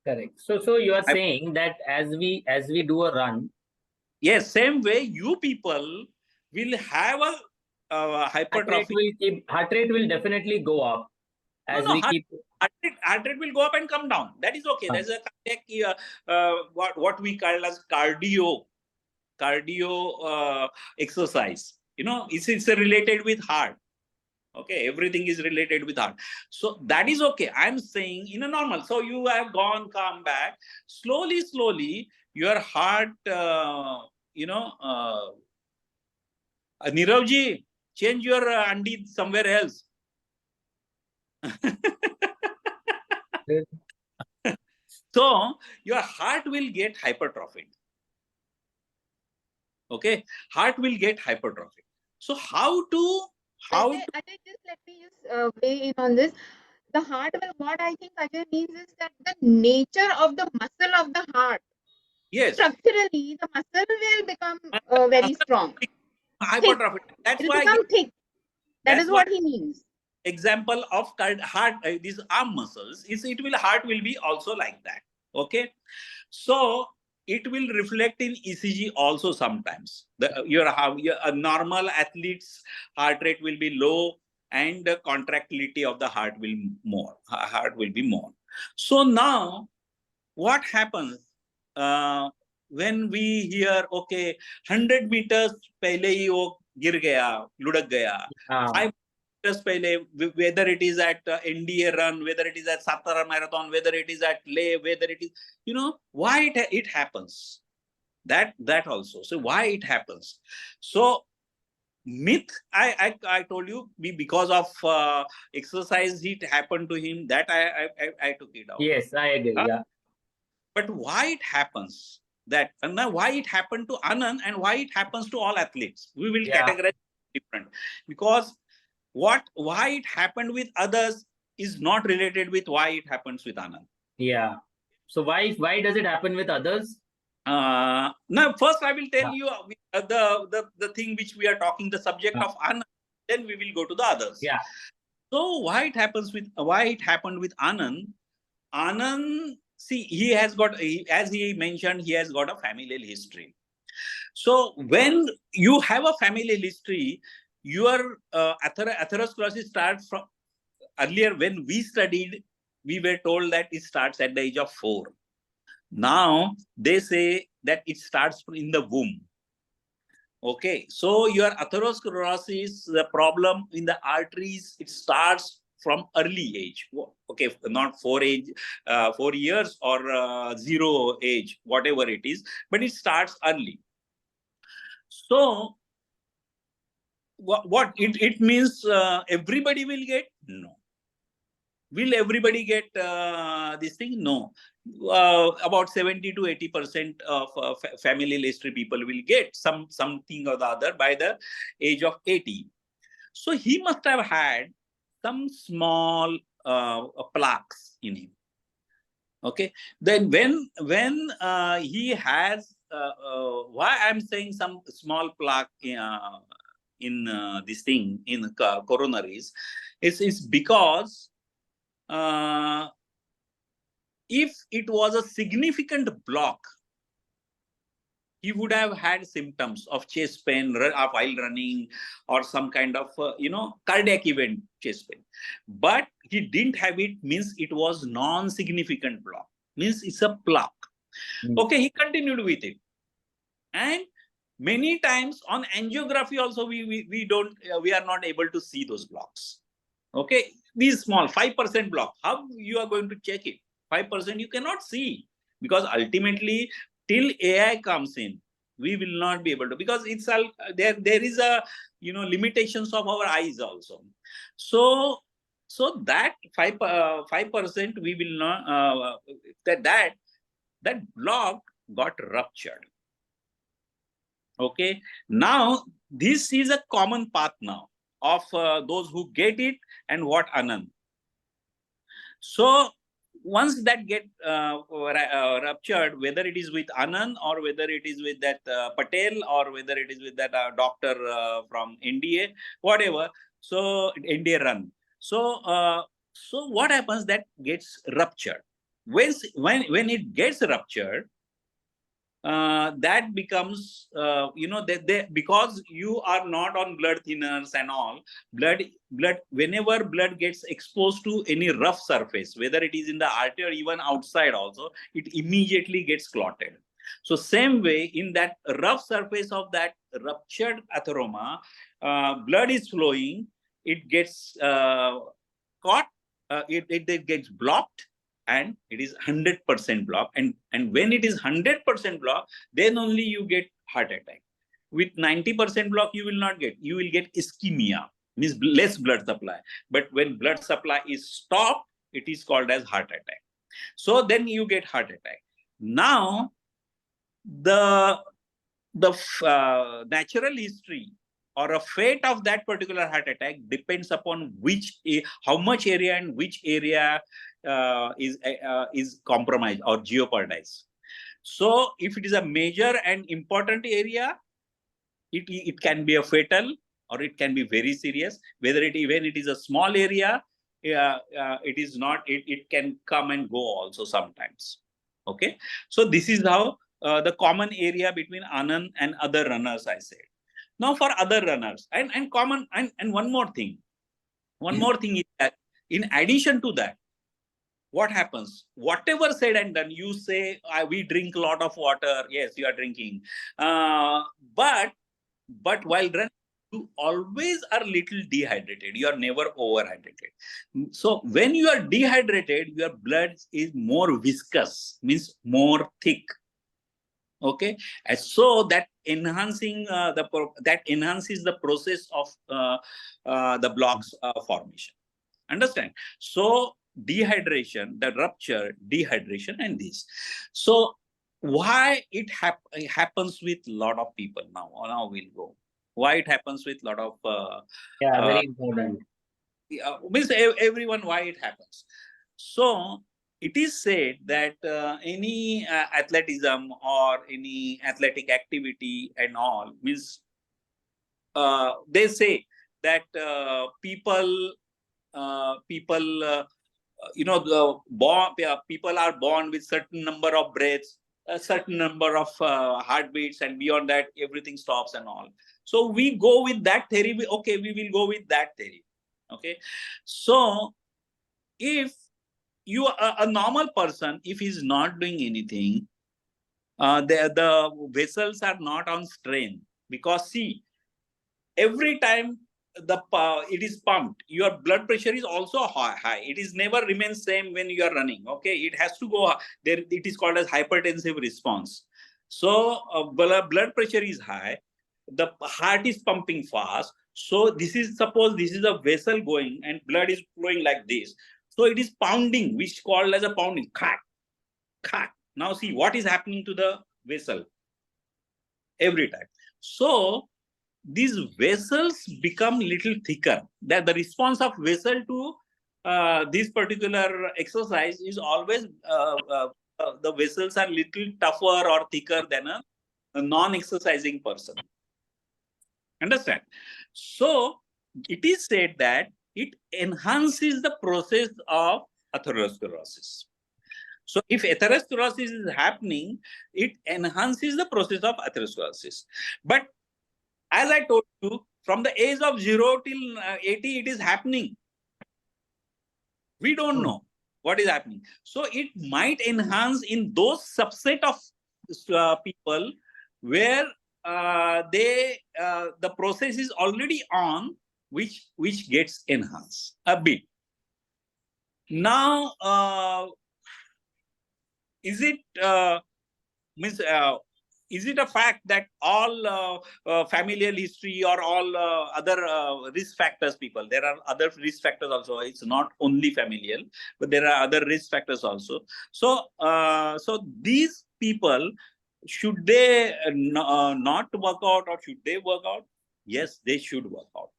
Correct. So you are saying that as we do a run, yes, same way you people will have a hypertrophy. heart rate will definitely go up as we keep. Heart rate will go up and come down. That is okay. There's a cardiac, what we call as cardio exercise. It's related with heart. Okay, everything is related with heart. So that is okay. I'm saying in a normal. So you have come back. Slowly, your heart, Niravji, change your andi somewhere else. So your heart will get hypertrophied. Okay, heart will get hypertrophied. So Ajay, just let me weigh in on this. The heart will, what I think Ajay means is that the nature of the muscle of the heart, yes, structurally, the muscle will become very strong. Hypertrophied. That's it will why become thick. That is what he means. Example of heart, these arm muscles, heart will be also like that. Okay, so it will reflect in ECG also sometimes. Your a normal athlete's heart rate will be low and the contractility of the heart will be more. So now what happens when we hear, okay, 100 meters pehle hi wo gir gaya, ludak gaya. 5 meters pehle, whether it is at NDA run, whether it is at Satara marathon, whether it is at Leh, whether it is, why it happens. That also. So why it happens. So myth, I told you, because of exercise, it happened to him. That I took it out. Yes, I agree. Yeah. But why it happens, that and now why it happened to Anand and why it happens to all athletes, we will categorize different, because why it happened with others is not related with why it happens with Anand. Yeah. So why does it happen with others? Now first I will tell you the thing which we are talking, the subject of Anand, then we will go to the others. Yeah. So why it happened with Anand? Anand, see, he has got, as he mentioned, he has got a familial history. So when you have a familial history, your atherosclerosis starts from earlier. When we studied, we were told that it starts at the age of 4. Now they say that it starts in the womb. Okay, so your atherosclerosis, the problem in the arteries, it starts from early age. Okay, not 4 years or 0 age, whatever it is, but it starts early. So what it means, everybody will get? No. Will everybody get this thing? No. About 70 to 80% of familial history people will get something or the other by the age of 80. So he must have had some small plaques in him. Okay. Then when he has, why I'm saying some small plaque in this thing in coronaries, is because if it was a significant block, he would have had symptoms of chest pain while running, or some kind of cardiac event, chest pain. But he didn't have it, means it was non-significant block, means it's a plaque. Okay, he continued with it, and many times on angiography also we are not able to see those blocks. Okay, these small 5% block, how you are going to check it? 5% you cannot see, because ultimately till AI comes in, we will not be able to, because it's all there is a limitations of our eyes also. So that 5% we will not that block got ruptured. Okay, now this is a common path now of those who get it and what Anand. So once that get ruptured, whether it is with Anand or whether it is with that Patel or whether it is with that doctor from NDA, whatever. So NDA run. So so what happens, that gets ruptured. When it gets ruptured, that becomes because you are not on blood thinners and all, whenever blood gets exposed to any rough surface, whether it is in the artery or even outside also, it immediately gets clotted. So same way, in that rough surface of that ruptured atheroma, blood is flowing, it gets caught, it gets blocked, and it is 100% block. And when it is 100% block, then only you get heart attack. With 90% block, you will not get. You will get ischemia, means less blood supply. But when blood supply is stopped, it is called as heart attack. So then you get heart attack. Now, the natural history or a fate of that particular heart attack depends upon how much area and which area is compromised or jeopardized. So if it is a major and important area, it can be a fatal or it can be very serious. Whether when it is a small area, it is not. It can come and go also sometimes. Okay, so this is how the common area between Anand and other runners, I said. Now for other runners and one more thing. One more thing is that in addition to that, what happens? Whatever said and done, you say we drink a lot of water. Yes, you are drinking, but while running, you always are little dehydrated. You are never overhydrated. So when you are dehydrated, your blood is more viscous, means more thick. Okay, and so that enhances the process of the blocks formation. Understand? So dehydration, the rupture, dehydration, and this. So why it happens with a lot of people now? Now we'll go. Why it happens with a lot of very important. Means everyone, why it happens. So it is said that any athleticism or any athletic activity and all means they say that people people are born with certain number of breaths, a certain number of heartbeats, and beyond that everything stops and all. So we go with that theory. Okay, we will go with that theory. Okay, so if you are a normal person, if he's not doing anything, the vessels are not on strain, because see, every time it is pumped, your blood pressure is also high. It is never remains same when you are running. Okay, it has to go there. It is called as hypertensive response. So blood pressure is high, the heart is pumping fast. So suppose this is a vessel going and blood is flowing like this. So it is pounding, which is called as a pounding. Crack, crack. Now see what is happening to the vessel every time. So these vessels become little thicker. That the response of vessel to this particular exercise is always the vessels are little tougher or thicker than a non-exercising person. Understand? So it is said that it enhances the process of atherosclerosis. So if atherosclerosis is happening, it enhances the process of atherosclerosis. But as I told you, from the age of 0 till 80, it is happening. We don't know what is happening. So it might enhance in those subset of people where the process is already on, which gets enhanced a bit. Now, is it is it a fact that all familial history or all other risk factors people, there are other risk factors also. It's not only familial, but there are other risk factors also. So, so these people should they not work out, or should they work out? Yes, they should work out.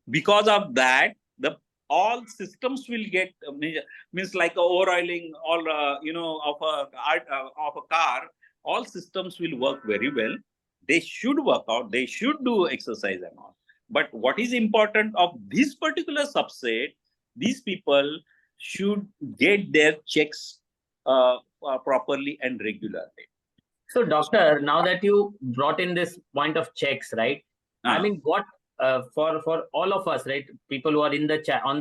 Because of that, the all systems will get means like a overhauling all of a car. All systems will work very well. They should work out. They should do exercise and all. But what is important of this particular subset? These people should get their checks properly and regularly. So, doctor, now that you brought in this point of checks, right? I mean, what for all of us, right? People who are in the chat on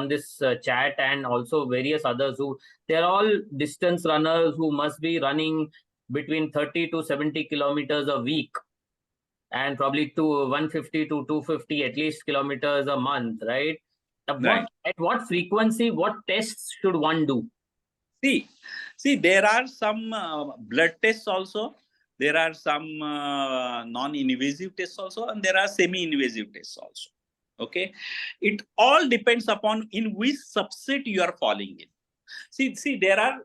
this chat, and also various others who they're all distance runners who must be running between 30 to 70 kilometers a week, and probably to 150 to 250 at least kilometers a month, right? Right. At what frequency, what tests should one do? See, there are some blood tests also. There are some non-invasive tests also, and there are semi-invasive tests also. Okay, it all depends upon in which subset you are falling in. See, there are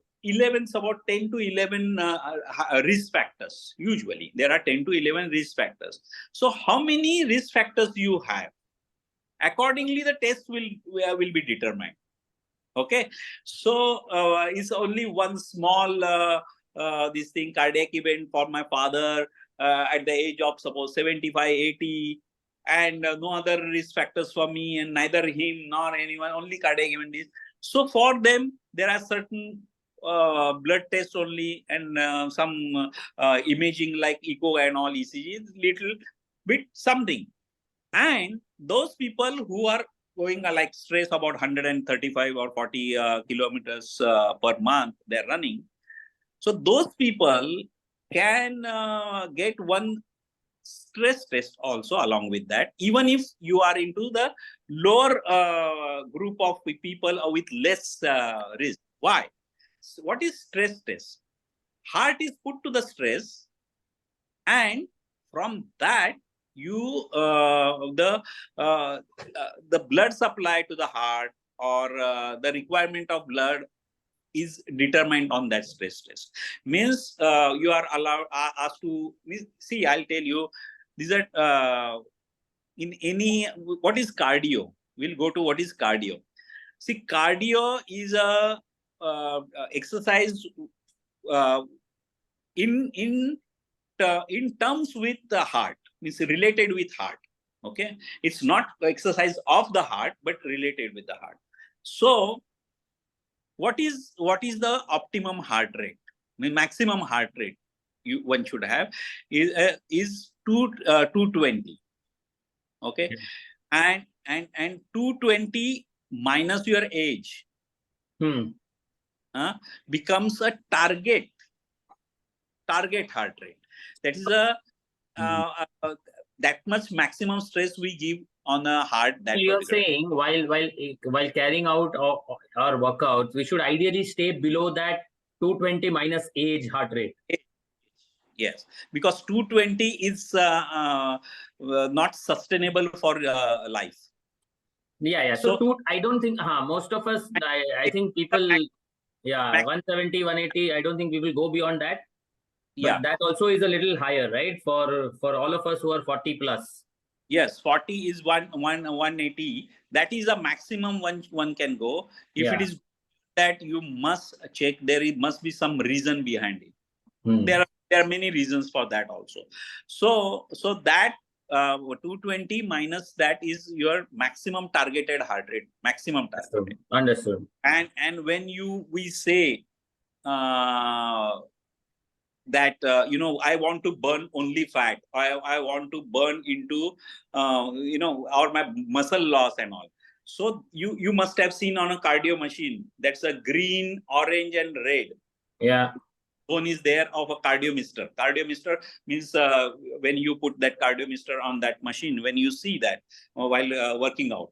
about 10 to 11 risk factors. Usually, there are 10 to 11 risk factors. So, how many risk factors you have? Accordingly, the test will be determined. Okay, so it's only one small this thing, cardiac event for my father at the age of suppose 75, 80, and no other risk factors for me, and neither him nor anyone, only cardiac event is. So for them, there are certain blood tests only, and some imaging like echo and all, ECG, little bit something. And those people who are going like stress about 135 or 40 kilometers per month they're running. So those people can get one stress test also along with that, even if you are into the lower group of people with less risk. Why? So what is stress test? Heart is put to the stress, and from that you the blood supply to the heart, or the requirement of blood is determined on that stress test. Means you are allowed asked to see. I'll tell you, these are in any what is cardio. We'll go to what is cardio. See, cardio is a exercise in terms with the heart, means related with heart. Okay, it's not exercise of the heart, but related with the heart. So what is the optimum heart rate? I mean, maximum heart rate one should have is 220. Okay, and 220 minus your age becomes a target heart rate. That is that much maximum stress we give on a heart. That so you're saying while carrying out our workouts, we should ideally stay below that 220 minus age heart rate. Yes, because 220 is not sustainable for life. Yeah. So I don't think most of us, I think people, 170, 180. I don't think we will go beyond that. But that also is a little higher, right? For all of us who are 40 plus. Yes, 40 is 180. That is a maximum one can go. If it is that, you must check. There must be some reason behind it. There are many reasons for that also. So that 220 minus that is your maximum targeted heart rate. Maximum targeted. Understood. And when we say that I want to burn only fat, I want to burn into or my muscle loss and all. So you must have seen on a cardio machine, that's a green, orange and red. Yeah. One is there of a cardiometer. Cardiometer means when you put that cardiometer on that machine, when you see that while working out.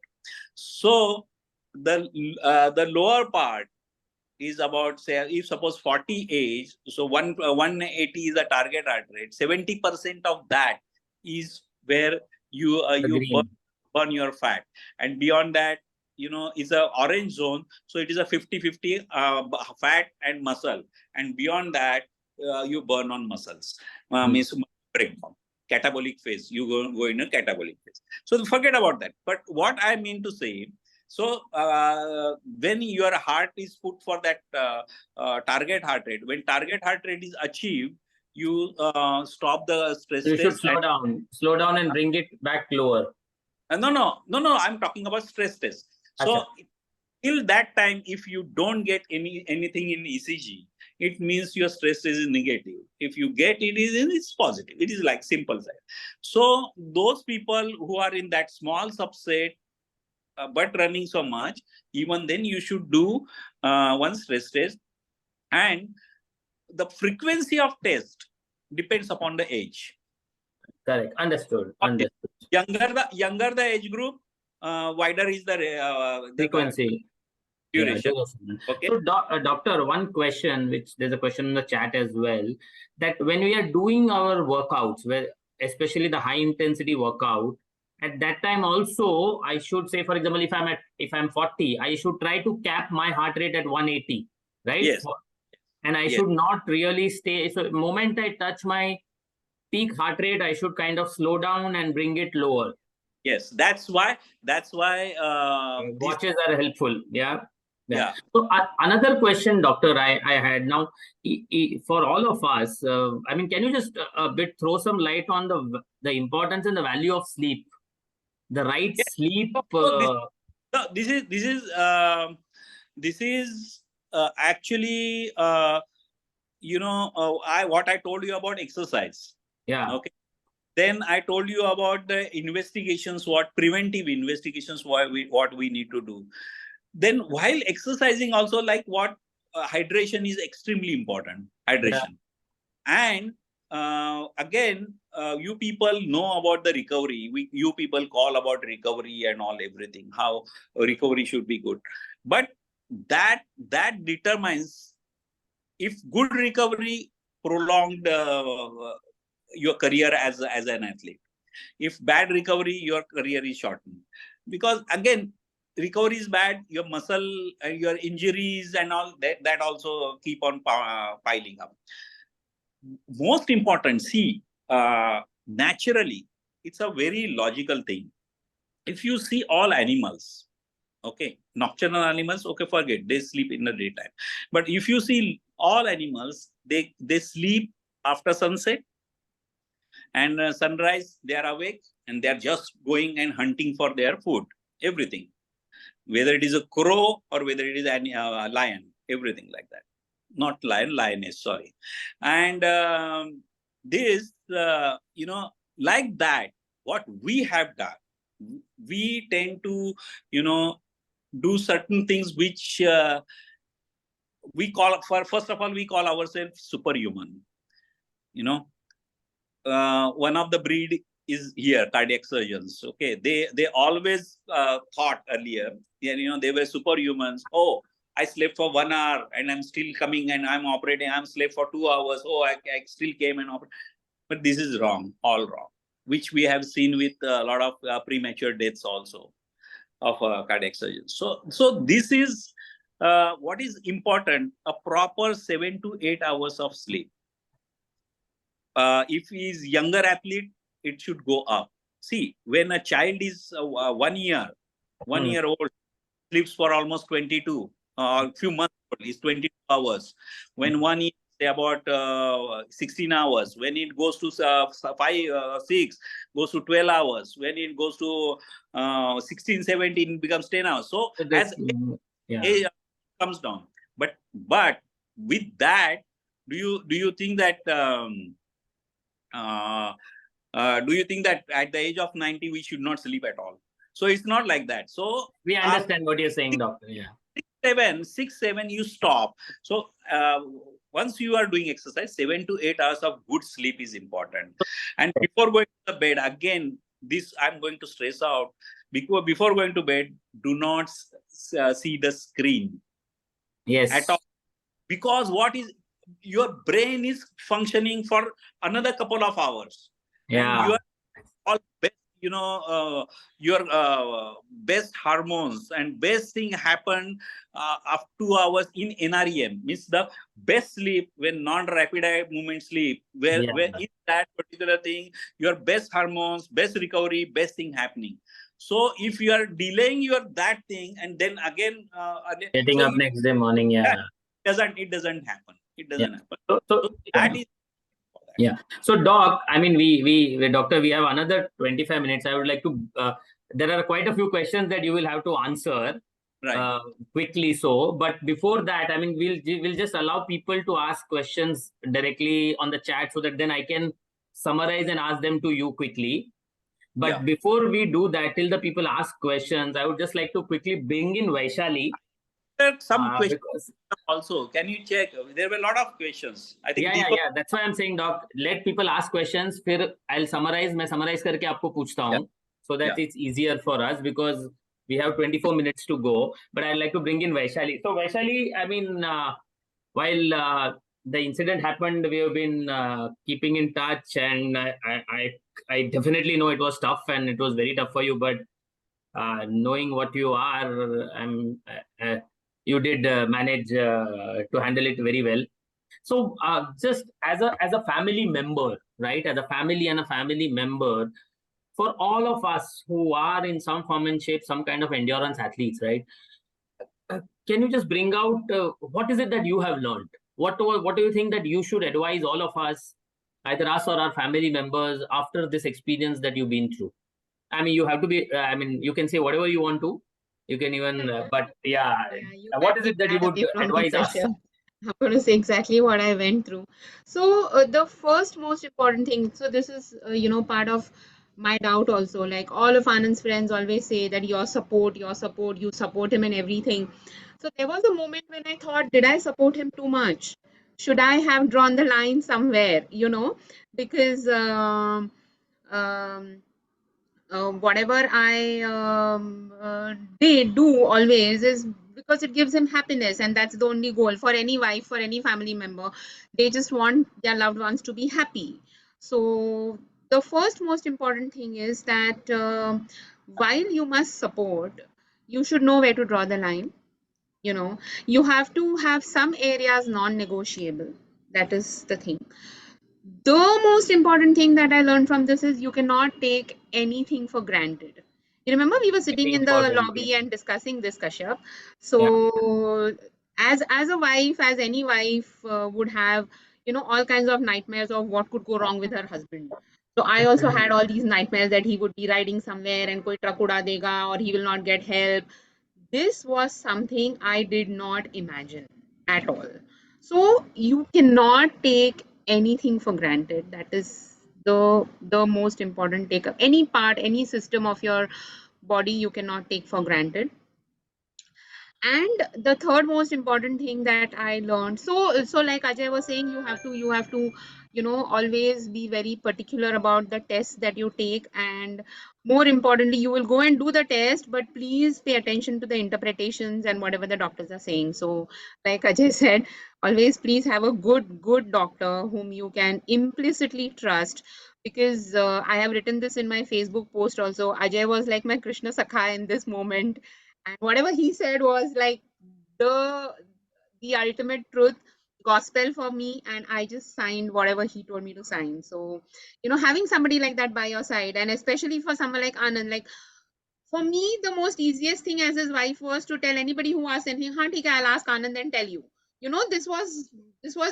So the lower part is about, say, if suppose 40 age, so 180 is a target heart rate. 70% of that is where you burn your fat, and beyond that, is a orange zone. So it is a 50-50 fat and muscle, and beyond that you burn on muscles. Means breakdown. Catabolic phase. You go in a catabolic phase. So forget about that. But what I mean to say, so when your heart is put for that target heart rate, when target heart rate is achieved, you stop the stress You should test. slow down and bring it back lower. No. I'm talking about stress test. So till that time, if you don't get anything in ECG, it means your stress test is negative. If you get it's positive. It is like simple side. So those people who are in that small subset, but running so much, even then you should do one stress test, and the frequency of test depends upon the age. Correct. Understood. Younger the age group, wider is the Frequency. duration. Yeah, okay. So, doctor, one question, which there's a question in the chat as well, that when we are doing our workouts, where especially the high intensity workout, at that time also, I should say, for example, if I'm 40, I should try to cap my heart rate at 180, right? Yes. And I should not really stay. So, the moment I touch my peak heart rate, I should kind of slow down and bring it lower. Yes, that's why watches are helpful. Yeah. So another question, doctor, I had now for all of us. I mean, can you just a bit throw some light on the importance and the value of sleep, the right sleep? This is actually what I told you about exercise. Yeah. Okay. Then I told you about the investigations, what preventive investigations, what we need to do. Then while exercising also, like what hydration is extremely important. Hydration. And again, you people know about the recovery. You people call about recovery and all everything, how recovery should be good. But that determines if good recovery prolonged your career as an athlete. If bad recovery, your career is shortened. Because again, recovery is bad, your muscle and your injuries and all that also keep on piling up. Most important, see, naturally, it's a very logical thing. If you see all animals, okay, nocturnal animals, okay, forget, they sleep in the daytime. But if you see all animals, they sleep after sunset, and sunrise, they are awake and they are just going and hunting for their food, everything. Whether it is a crow or whether it is a lion, everything like that. Not lion, lioness, sorry. And this, like that, what we have done, we tend to, do certain things which we call, first of all, we call ourselves superhuman. One of the breed is here, cardiac surgeons. Okay, they always thought earlier, they were superhumans. Oh, I slept for 1 hour and I'm still coming and I'm operating. I'm slept for 2 hours. Oh, I still came and operated. But this is wrong, all wrong, which we have seen with a lot of premature deaths also of cardiac surgeons. So this is what is important: a proper 7 to 8 hours of sleep. If he is younger athlete, it should go up. See, when a child is 1 year, 1 year old, sleeps for almost 22, a few months old, is 22 hours. When 1 year, say about 16 hours. When it goes to 6, goes to 12 hours. When it goes to 16, 17, it becomes 10 hours. So as age comes down. But with that, do you think that do you think that at the age of 90 we should not sleep at all? So it's not like that. So we understand what you're saying, doctor. Yeah. 6, 7, you stop. So once you are doing exercise, 7 to 8 hours of good sleep is important. And before going to the bed, again, this I'm going to stress out. Before going to bed, do not see the screen. Yes. At all. Because your brain is functioning for another couple of hours. Yeah. And you are all best your best hormones and best thing happen after 2 hours in NREM, means the best sleep when non-rapid eye movement sleep, where in that particular thing, your best hormones, best recovery, best thing happening. So if you are delaying your that thing and then again getting up next day morning, it doesn't happen. It doesn't happen. So That is yeah. So, Doc, I mean, Doctor, we have another 25 minutes. I would like to, there are quite a few questions that you will have to answer right. quickly. So, but before that, I mean, we'll just allow people to ask questions directly on the chat so that then I can summarize and ask them to you quickly. But before we do that, till the people ask questions, I would just like to quickly bring in Vaishali. Some questions also. Can you check? There were a lot of questions. I think. Yeah. That's why I'm saying, Doc, let people ask questions. फिर I'll summarize. मैं summarize करके आपको पूछता हूँ, so that it's easier for us because we have 24 minutes to go. But I'd like to bring in Vaishali. So Vaishali, I mean, while the incident happened, we have been keeping in touch, and I definitely know it was tough and it was very tough for you. But knowing what you are, you did manage to handle it very well. So just as a family member, right? As a family and a family member, for all of us who are in some form and shape, some kind of endurance athletes, right? Can you just bring out what is it that you have learned? What do you think that you should advise all of us, either us or our family members, after this experience that you've been through? I mean, you have to be, I mean, you can say whatever you want to. You can even, but what is it that you would advise us? I'm going to say exactly what I went through. So the first most important thing, so this is, part of my doubt also. Like all of Anand's friends always say that you support, you support him in everything. So there was a moment when I thought, did I support him too much? Should I have drawn the line somewhere, because whatever I do always is because it gives him happiness, and that's the only goal for any wife, for any family member. They just want their loved ones to be happy. So the first most important thing is that while you must support, you should know where to draw the line. You have to have some areas non-negotiable. That is the thing. The most important thing that I learned from this is you cannot take anything for granted. You remember we were sitting in the lobby and discussing this, Kashyap. So as a wife, as any wife would have, all kinds of nightmares of what could go wrong with her husband. So I also had all these nightmares that he would be riding somewhere and koi truck uda dega, or he will not get help. This was something I did not imagine at all. So you cannot take anything for granted. That is the most important take. Any part, any system of your body you cannot take for granted. And the third most important thing that I learned, so like Ajay was saying, you have to always be very particular about the tests that you take, and more importantly, you will go and do the test, but please pay attention to the interpretations and whatever the doctors are saying. So like Ajay said, always please have a good doctor whom you can implicitly trust, because I have written this in my Facebook post also. Ajay was like my Krishna Sakha in this moment, and whatever he said was like the ultimate truth, gospel for me, and I just signed whatever he told me to sign. So having somebody like that by your side, and especially for someone like Anand, like for me the most easiest thing as his wife was to tell anybody who asked anything, "Ha, theek hai, I'll ask Anand and tell you." This was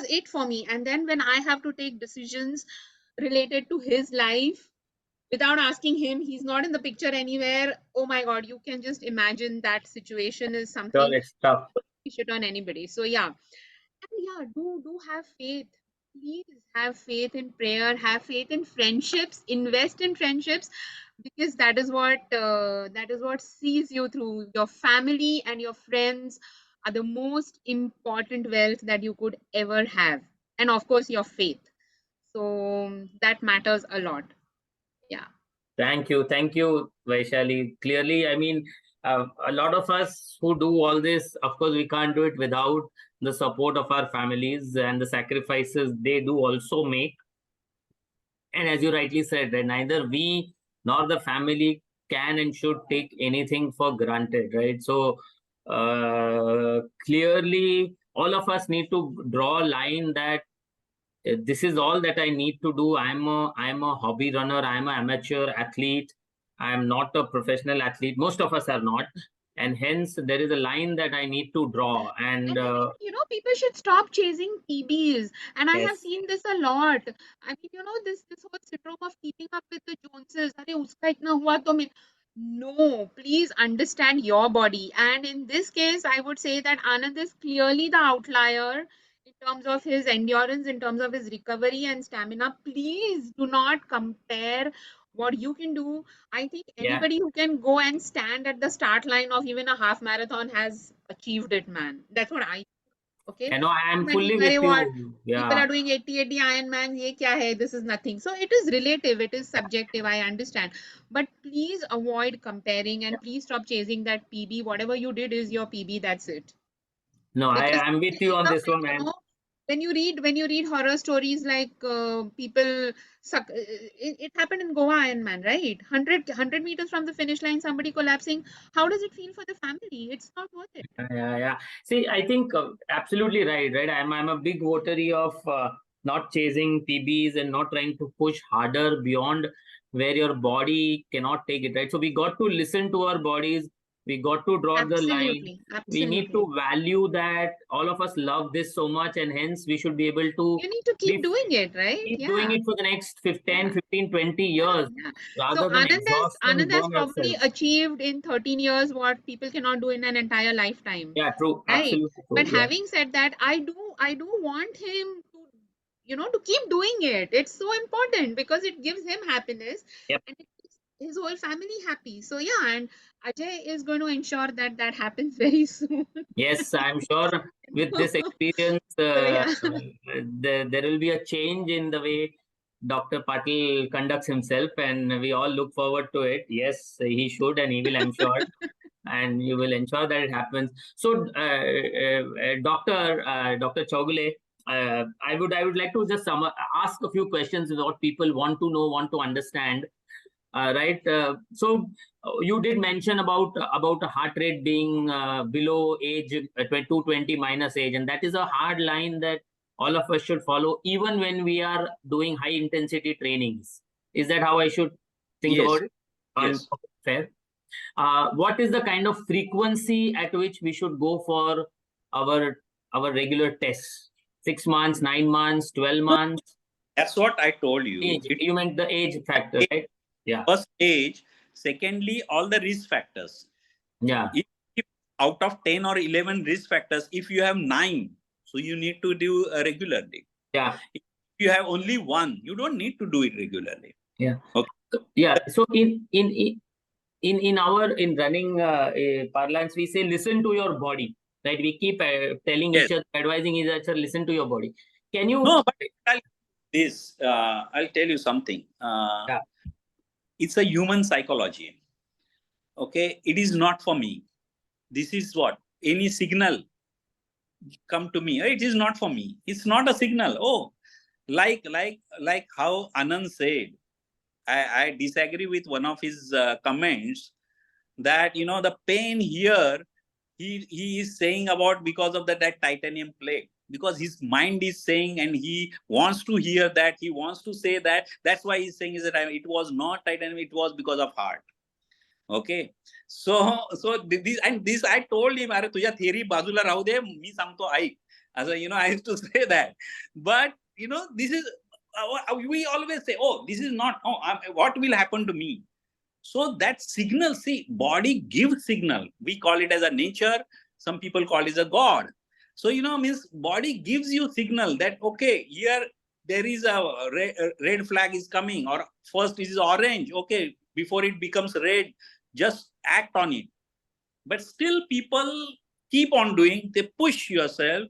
it for me. And then when I have to take decisions related to his life without asking him, he's not in the picture anywhere. Oh my God, you can just imagine that situation is something It's tough. we should on anybody. So yeah, and yeah, do have faith. Please have faith in prayer, have faith in friendships, invest in friendships, because that is what sees you through. Your family and your friends are the most important wealth that you could ever have. And of course, your faith. So that matters a lot. Yeah. Thank you, Vaishali. Clearly, I mean, a lot of us who do all this, of course, we can't do it without the support of our families and the sacrifices they do also make. And as you rightly said, that neither we nor the family can and should take anything for granted, right? So clearly, all of us need to draw a line that this is all that I need to do. I'm a hobby runner. I'm an amateur athlete. I'm not a professional athlete. Most of us are not, and hence there is a line that I need to draw. And And people should stop chasing PBs. And I have yes, seen this a lot. I mean, this whole syndrome of keeping up with the Joneses. Arey, uska itna hua to main. No, please understand your body. And in this case, I would say that Anand is clearly the outlier in terms of his endurance, in terms of his recovery and stamina. Please do not compare what you can do. I think yeah. anybody who can go and stand at the start line of even a half marathon has achieved it, man. That's what I okay. I know I am That is fully with very what you. people Yeah. are doing 80 Ironman. Ye kya hai? This is nothing. So it is relative, it is subjective. I understand, but please avoid comparing and please stop chasing that PB. Whatever you did is your PB. That's it. No, I Because am with you on this one, you man. know, when you read horror stories like people suck, it happened in Goa Ironman, right? 100 meters from the finish line, somebody collapsing. How does it feel for the family? It's not worth it. Yeah. See, I think absolutely right. Right. I'm a big votary of not chasing PBs and not trying to push harder beyond where your body cannot take it. Right. So we got to listen to our bodies. We got to draw the line. Absolutely, We need to absolutely. value that all of us love this so much, and hence we should be able to You need to keep be doing it, right? keep doing Yeah, it for the next 15, yeah, 15, 20 yeah, years yeah. So rather than exhaust and Anand has burn probably ourselves. achieved in 13 years what people cannot do in an entire lifetime, Yeah, true. right? Absolutely But true. Yeah. having said that, I do want him to, to keep doing it. It's so important because it gives him happiness Yep. and it makes his whole family happy. So yeah, and Ajay is going to ensure that that happens very soon. Yes, I'm sure with this experience, So yeah. there will be a change in the way Dr. Patil conducts himself, and we all look forward to it. Yes, he should, and he will, I'm sure, and you will ensure that it happens. So, Dr. Chaugule, I would like to just ask a few questions what people want to know, want to understand. Right. So you did mention about a heart rate being below age 220 minus age, and that is a hard line that all of us should follow, even when we are doing high intensity trainings. Is that how I should think Yes, about it? yes. Fair. What is the kind of frequency at which we should go for our our regular tests? 6 months, 9 months, 12 No, months? that's what I told you. Age. It You meant the age factor, right? Yeah. first age. Secondly, all the risk factors. Yeah. If out of 10 or 11 risk factors, if you have 9, so you need to do regularly. Yeah. If you have only 1, you don't need to do it regularly. Yeah. Okay. Yeah. So in our in running parlance, we say listen to your body, right? We keep telling Yes. each other, advising each other, listen to your body. Can you? No, but I'll tell you something. Yeah. It's a human psychology. Okay, it is not for me. This is what any signal come to me. It is not for me. It's not a signal. Oh, like how Anand said. I disagree with one of his comments that the pain here he is saying about because of that titanium plate, because his mind is saying and he wants to hear that, he wants to say that, that's why he's saying is that it was not titanium, it was because of heart. Okay, so this I told him, अरे तुझ्या theory बाजूला राहू दे, मी सांगतो ऐक. As I used to say that, but this is we always say, oh, this is not, what will happen to me. So that signal, see, body gives signal. We call it as a nature. Some people call it as a God. So means body gives you signal that okay, here there is a red flag is coming, or first it is orange. Okay, before it becomes red, just act on it. But still people keep on doing, they push yourself,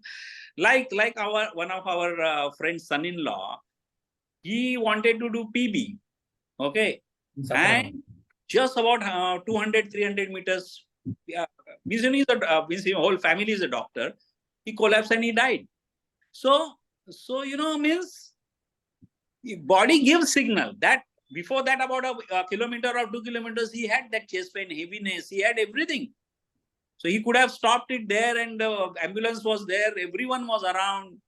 like our one of our friend's son-in-law, he wanted to do PB. Okay, and just about 200 300 meters, his whole family is a doctor, he collapsed and he died. So means body gives signal that before that, about a kilometer or 2 kilometers, he had that chest pain, heaviness, he had everything. So he could have stopped it there, and the ambulance was there, everyone was around.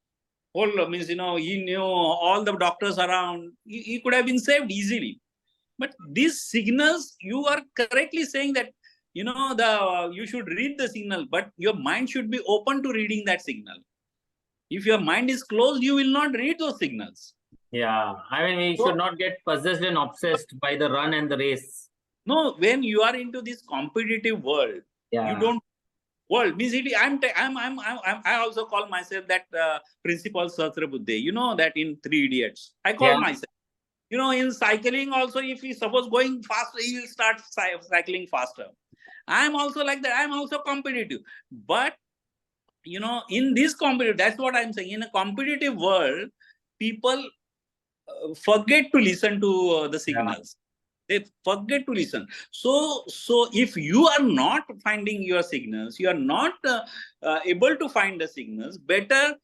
Whole means, he knew all the doctors around. He could have been saved easily. But these signals, you are correctly saying that, you should read the signal, but your mind should be open to reading that signal. If your mind is closed, you will not read those signals. Yeah, I mean, we should not get possessed and obsessed by the run and the race. No, when you are into this competitive world, you don't. World means it. I also call myself that principal Sahasra Buddhe. You know that in Three Idiots, I call myself. In cycling also, if he suppose going faster, he will start cycling faster. I am also like that. I am also competitive. But, in this competitive, that's what I'm saying. In a competitive world, people forget to listen to the signals. They forget to listen. So if you are not finding your signals, you are not able to find the signals, better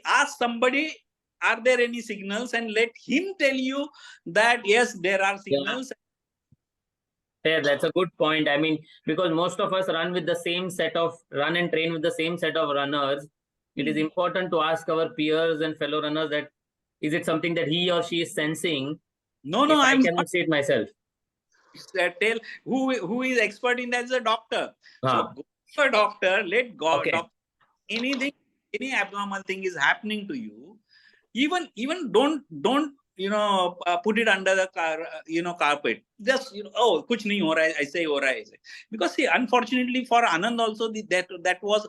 ask somebody, are there any signals, and let him tell you that yes, there are signals. Yeah, that's a good point. I mean, because most of us run and train with the same set of runners. It is important to ask our peers and fellow runners that is it something that he or she is sensing? No, I cannot see it myself. Tell who is expert in that is a doctor. So go to a doctor, let God. Doctor, anything, any abnormal thing is happening to you, even don't put it under the carpet. Just kuch nahi ho raha hai, aise ho raha hai. Because see, unfortunately for Anand also, that was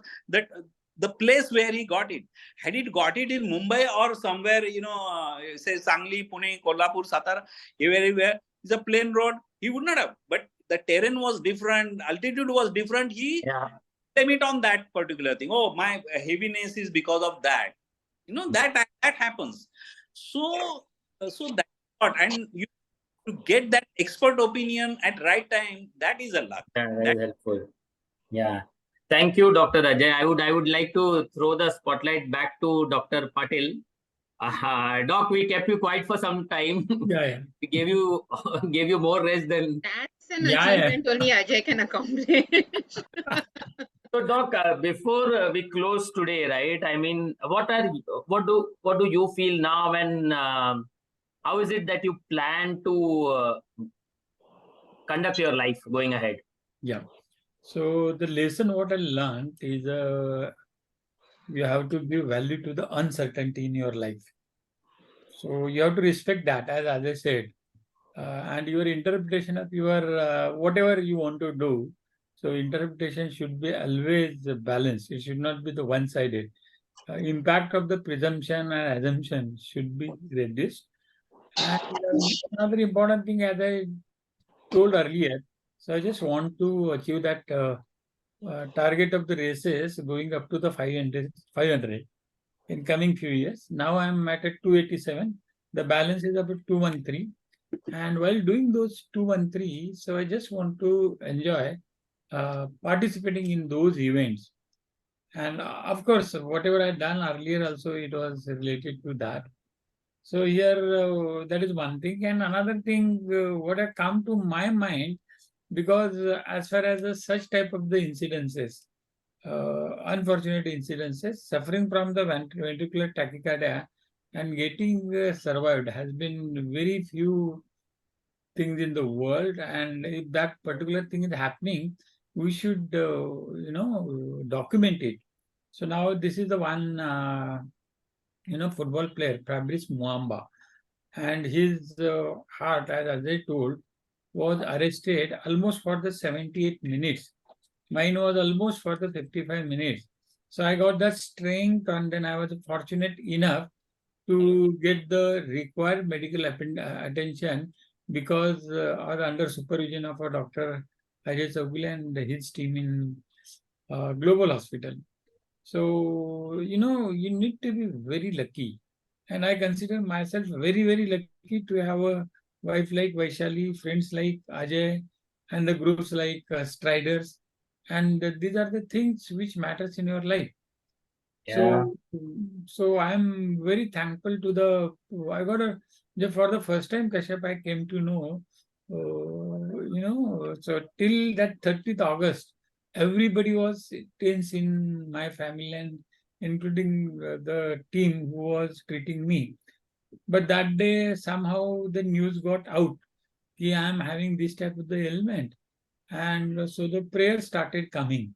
the place where he got it. Had it got it in Mumbai or somewhere, say Sangli, Pune, Kolhapur, Satara, everywhere, it's a plain road, he would not have. But the terrain was different, altitude was different. He blame it on that particular thing. Oh, my heaviness is because of that. That happens. So that's what, and you to get that expert opinion at right time, that is a luck. Very helpful. Yeah. Thank you, Dr. Ajay. I would like to throw the spotlight back to Dr. Patil. Doc, we kept you quiet for some time. We gave you more rest than. That's an achievement only Ajay can accomplish. So, Doc, before we close today, right? I mean, what do you feel now, and how is it that you plan to conduct your life going ahead? Yeah. So the lesson what I learned is you have to give value to the uncertainty in your life. So you have to respect that, as I said, and your interpretation of your whatever you want to do. So interpretation should be always balanced. It should not be the one-sided. Impact of the presumption and assumption should be reduced. And another important thing, as I told earlier, so I just want to achieve that target of the races going up to the 500 in coming few years. Now I'm at a 287. The balance is about 213. And while doing those 213, so I just want to enjoy participating in those events. And of course, whatever I've done earlier also, it was related to that. So here, that is one thing. And another thing, what had come to my mind, because as far as such type of the incidences, unfortunate incidences, suffering from the ventricular tachycardia and getting survived has been very few things in the world. And if that particular thing is happening, we should, document it. So now this is the one, football player, Fabrice Muamba, and his heart, as I told, was arrested almost for the 78 minutes. Mine was almost for the 55 minutes. So I got that strength, and then I was fortunate enough to get the required medical attention because or under supervision of a Dr. Ajay Chaugule and his team in Global Hospital. So, you need to be very lucky. And I consider myself very, very lucky to have a wife like Vaishali, friends like Ajay, and the groups like Striders. And these are the things which matters in your life. So I'm very thankful to I got a For the first time, Kashyap, I came to know, so till that 30th August, everybody was tense in my family and including the team who was treating me. But that day, somehow the news got out that I am having this type of the ailment. And so the prayers started coming.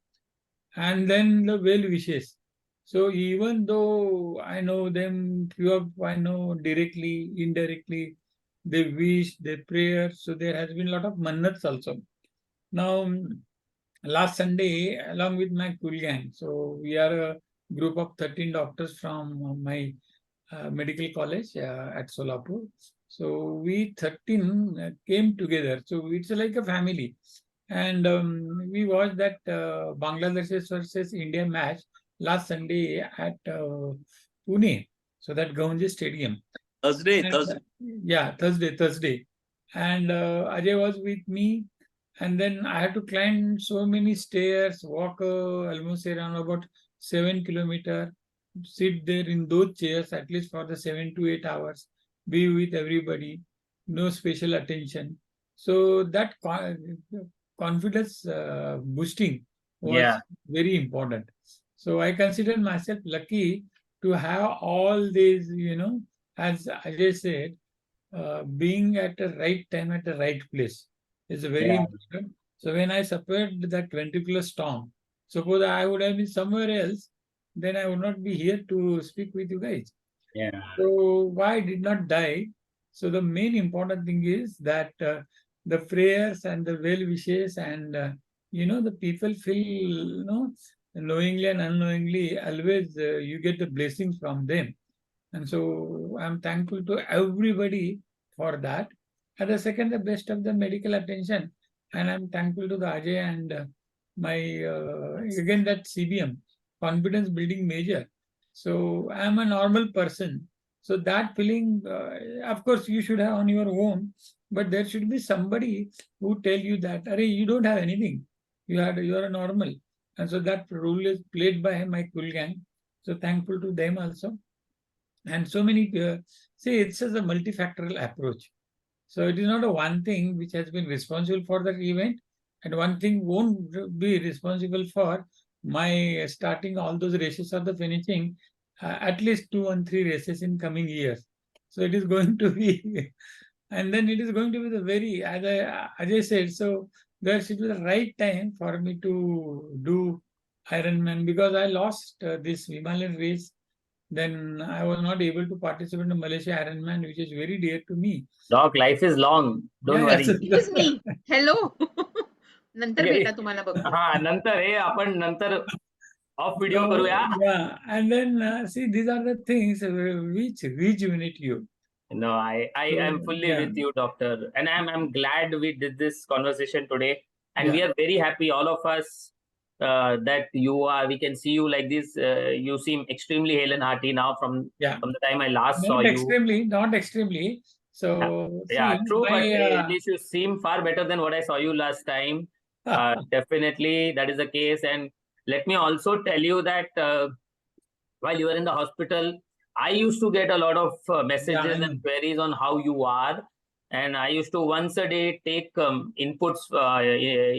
And then the well wishes. So even though I know them, few of I know directly, indirectly, they wish, they pray. So there has been a lot of mannats also. Now, last Sunday, along with my cool gang, so we are a group of 13 doctors from my medical college at Solapur. So we 13 came together. So it's like a family. And we watched that Bangladesh versus India match last Sunday at Pune. So that Gaunji Stadium. Thursday, And, Thursday. yeah, Thursday. And Ajay was with me. And then I had to climb so many stairs, walk almost around about 7 kilometers, sit there in those chairs at least for the 7 to 8 hours, be with everybody, no special attention. So that confidence boosting was very important. So I consider myself lucky to have all these, as Ajay said, being at the right time at the right place is very important. So when I suffered that ventricular storm, suppose I would have been somewhere else, then I would not be here to speak with you guys. Yeah. So why I did not die? So the main important thing is that the prayers and the well wishes and the people feel knowingly and unknowingly always you get the blessings from them. And so I'm thankful to everybody for that. And the second, the best of the medical attention. And I'm thankful to the Ajay and my, again, that CBM, confidence building major. So I'm a normal person. So that feeling, of course, you should have on your own, but there should be somebody who tell you that, Arey, you don't have anything. You are a normal. And so that role is played by my cool gang. So thankful to them also. And so many, see, it's just a multifactorial approach. So it is not a one thing which has been responsible for that event, and one thing won't be responsible for my starting all those races or the finishing at least 2 and 3 races in coming years. So it is going to be, and then it is going to be the very, as I said, so there should be the right time for me to do Ironman because I lost this Himalayan race. Then I was not able to participate in the Malaysia Ironman, which is very dear to me. Doc, life is long. Don't worry. Excuse me. Hello. नंतर भेटा तुम्हाला बघू. हा नंतर हे आपण नंतर of video करूया. Yeah, and then see, these are the things which rejuvenate you. No, I am fully with you, doctor, and I'm glad we did this conversation today, and we are very happy, all of us, that we can see you like this. You seem extremely hale and hearty now from the time I last saw you. Not extremely. So true, but at least you seem far better than what I saw you last time. Definitely, that is the case, and let me also tell you that while you were in the hospital, I used to get a lot of messages and queries on how you are. And I used to once a day take inputs,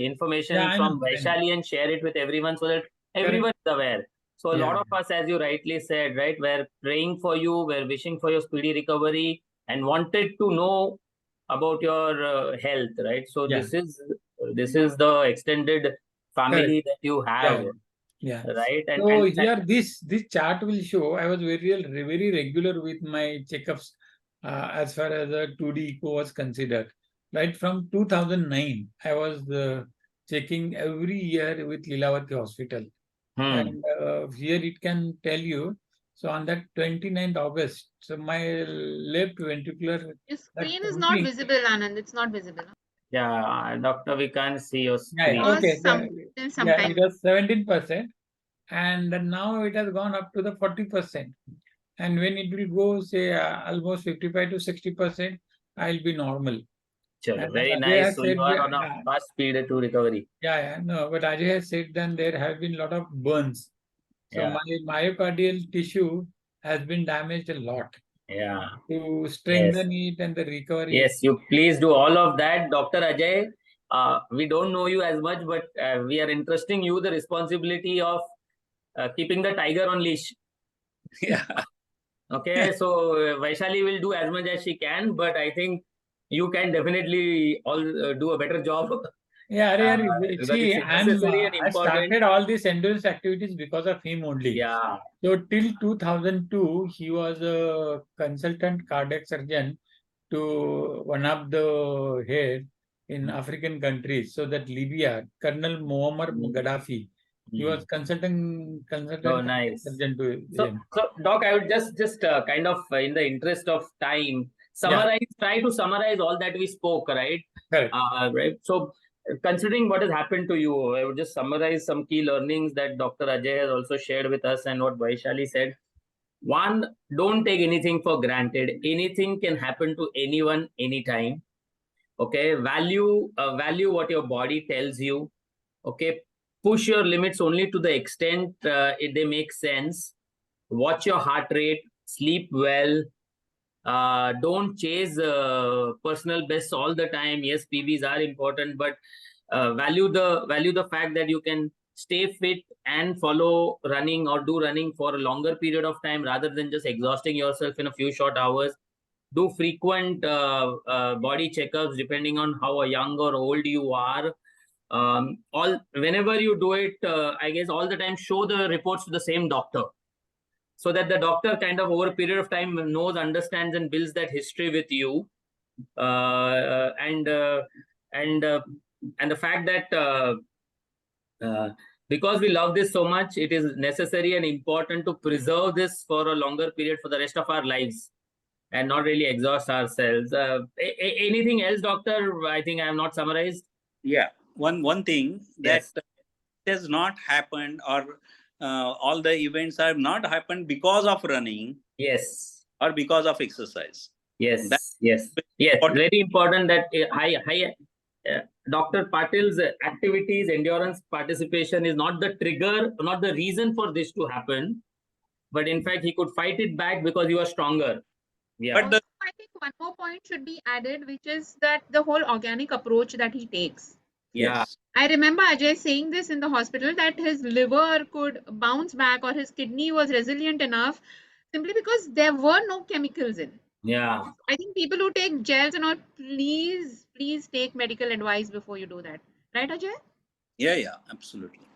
information from Vaishali and share it with everyone so that everyone is aware. So a lot of us, as you rightly said, right, were praying for you, were wishing for your speedy recovery and wanted to know about your health, right? So this is the extended family that you have. Right. And, so here this chart will show I was very regular with my checkups as far as the 2D echo was considered. Right from 2009, I was checking every year with Lilavati Hospital. And here it can tell you. So on that 29th August, so my left ventricular. Your screen is not visible, Anand. It's not visible. Yeah, doctor, we can't see your screen. Okay. Sometime. It was 17%. And now it has gone up to the 40%. And when it will go, say, almost 55 to 60%, I'll be normal. Very nice. So you are on a fast speed to recovery. No, but Ajay has said then there have been a lot of burns. So my myocardial tissue has been damaged a lot. Yeah. to strengthen it and the recovery. Yes, you please do all of that, Dr. Ajay. We don't know you as much, but we are entrusting you the responsibility of keeping the tiger on leash. Yeah. Okay, so Vaishali will do as much as she can, but I think you can definitely do a better job. Yeah, Because see, it's necessary and I important. started all these endurance activities because of him only. Yeah. So till 2002, he was a consultant cardiac surgeon to one of the head in African countries. So that Libya, Colonel Muammar Gaddafi, he was consultant Oh, nice. surgeon to So, him. Doc, I would just kind of in the interest of time, try to summarize all that we spoke, right? Correct. Right. So, considering what has happened to you, I would just summarize some key learnings that Dr. Ajay has also shared with us and what Vaishali said. One, don't take anything for granted. Anything can happen to anyone, anytime. Okay. Value what your body tells you. Okay. Push your limits only to the extent they make sense. Watch your heart rate, sleep well. Don't chase personal bests all the time. Yes, PBs are important, but value the fact that you can stay fit and follow running or do running for a longer period of time rather than just exhausting yourself in a few short hours. Do frequent body checkups depending on how young or old you are. All whenever you do it, I guess all the time show the reports to the same doctor, so that the doctor kind of over a period of time knows, understands, and builds that history with you. And the fact that because we love this so much, it is necessary and important to preserve this for a longer period for the rest of our lives and not really exhaust ourselves. Anything else, doctor? I think I have not summarized. Yeah. One thing that Yes. has not happened, or all the events have not happened because of running Yes. or because of exercise. Yes. That's Yes. Yes. Very important that Dr. Patil's activities, endurance participation is not the trigger, not the reason for this to happen, but in fact, he could fight it back because he was stronger. Yeah. But Also, I think one more point should be added, which is that the whole organic approach that he takes. yes. I remember Ajay saying this in the hospital, that his liver could bounce back or his kidney was resilient enough simply because there were no chemicals in. Yeah. I think people who take gels and all, please take medical advice before you do that. Right, Ajay? Yeah, absolutely.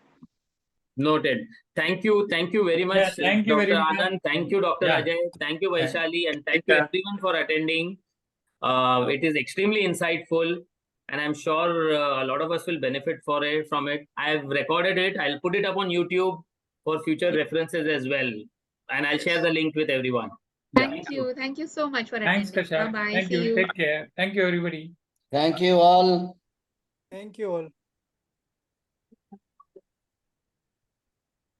Noted. Thank you. Thank you very much, Thank you Dr. very much. Anand. Thank you, Dr. Yeah. Ajay. Thank you, Vaishali. And thank you everyone for attending. It is extremely insightful. And I'm sure a lot of us will benefit from it. I've recorded it. I'll put it up on YouTube for future references as well. And I'll share the link with everyone. Thank you. Thank you so much for Thanks, attending. Kashyap. Bye-bye. Thank See you. you. Take care. Thank you, everybody. Thank you all. Thank you all.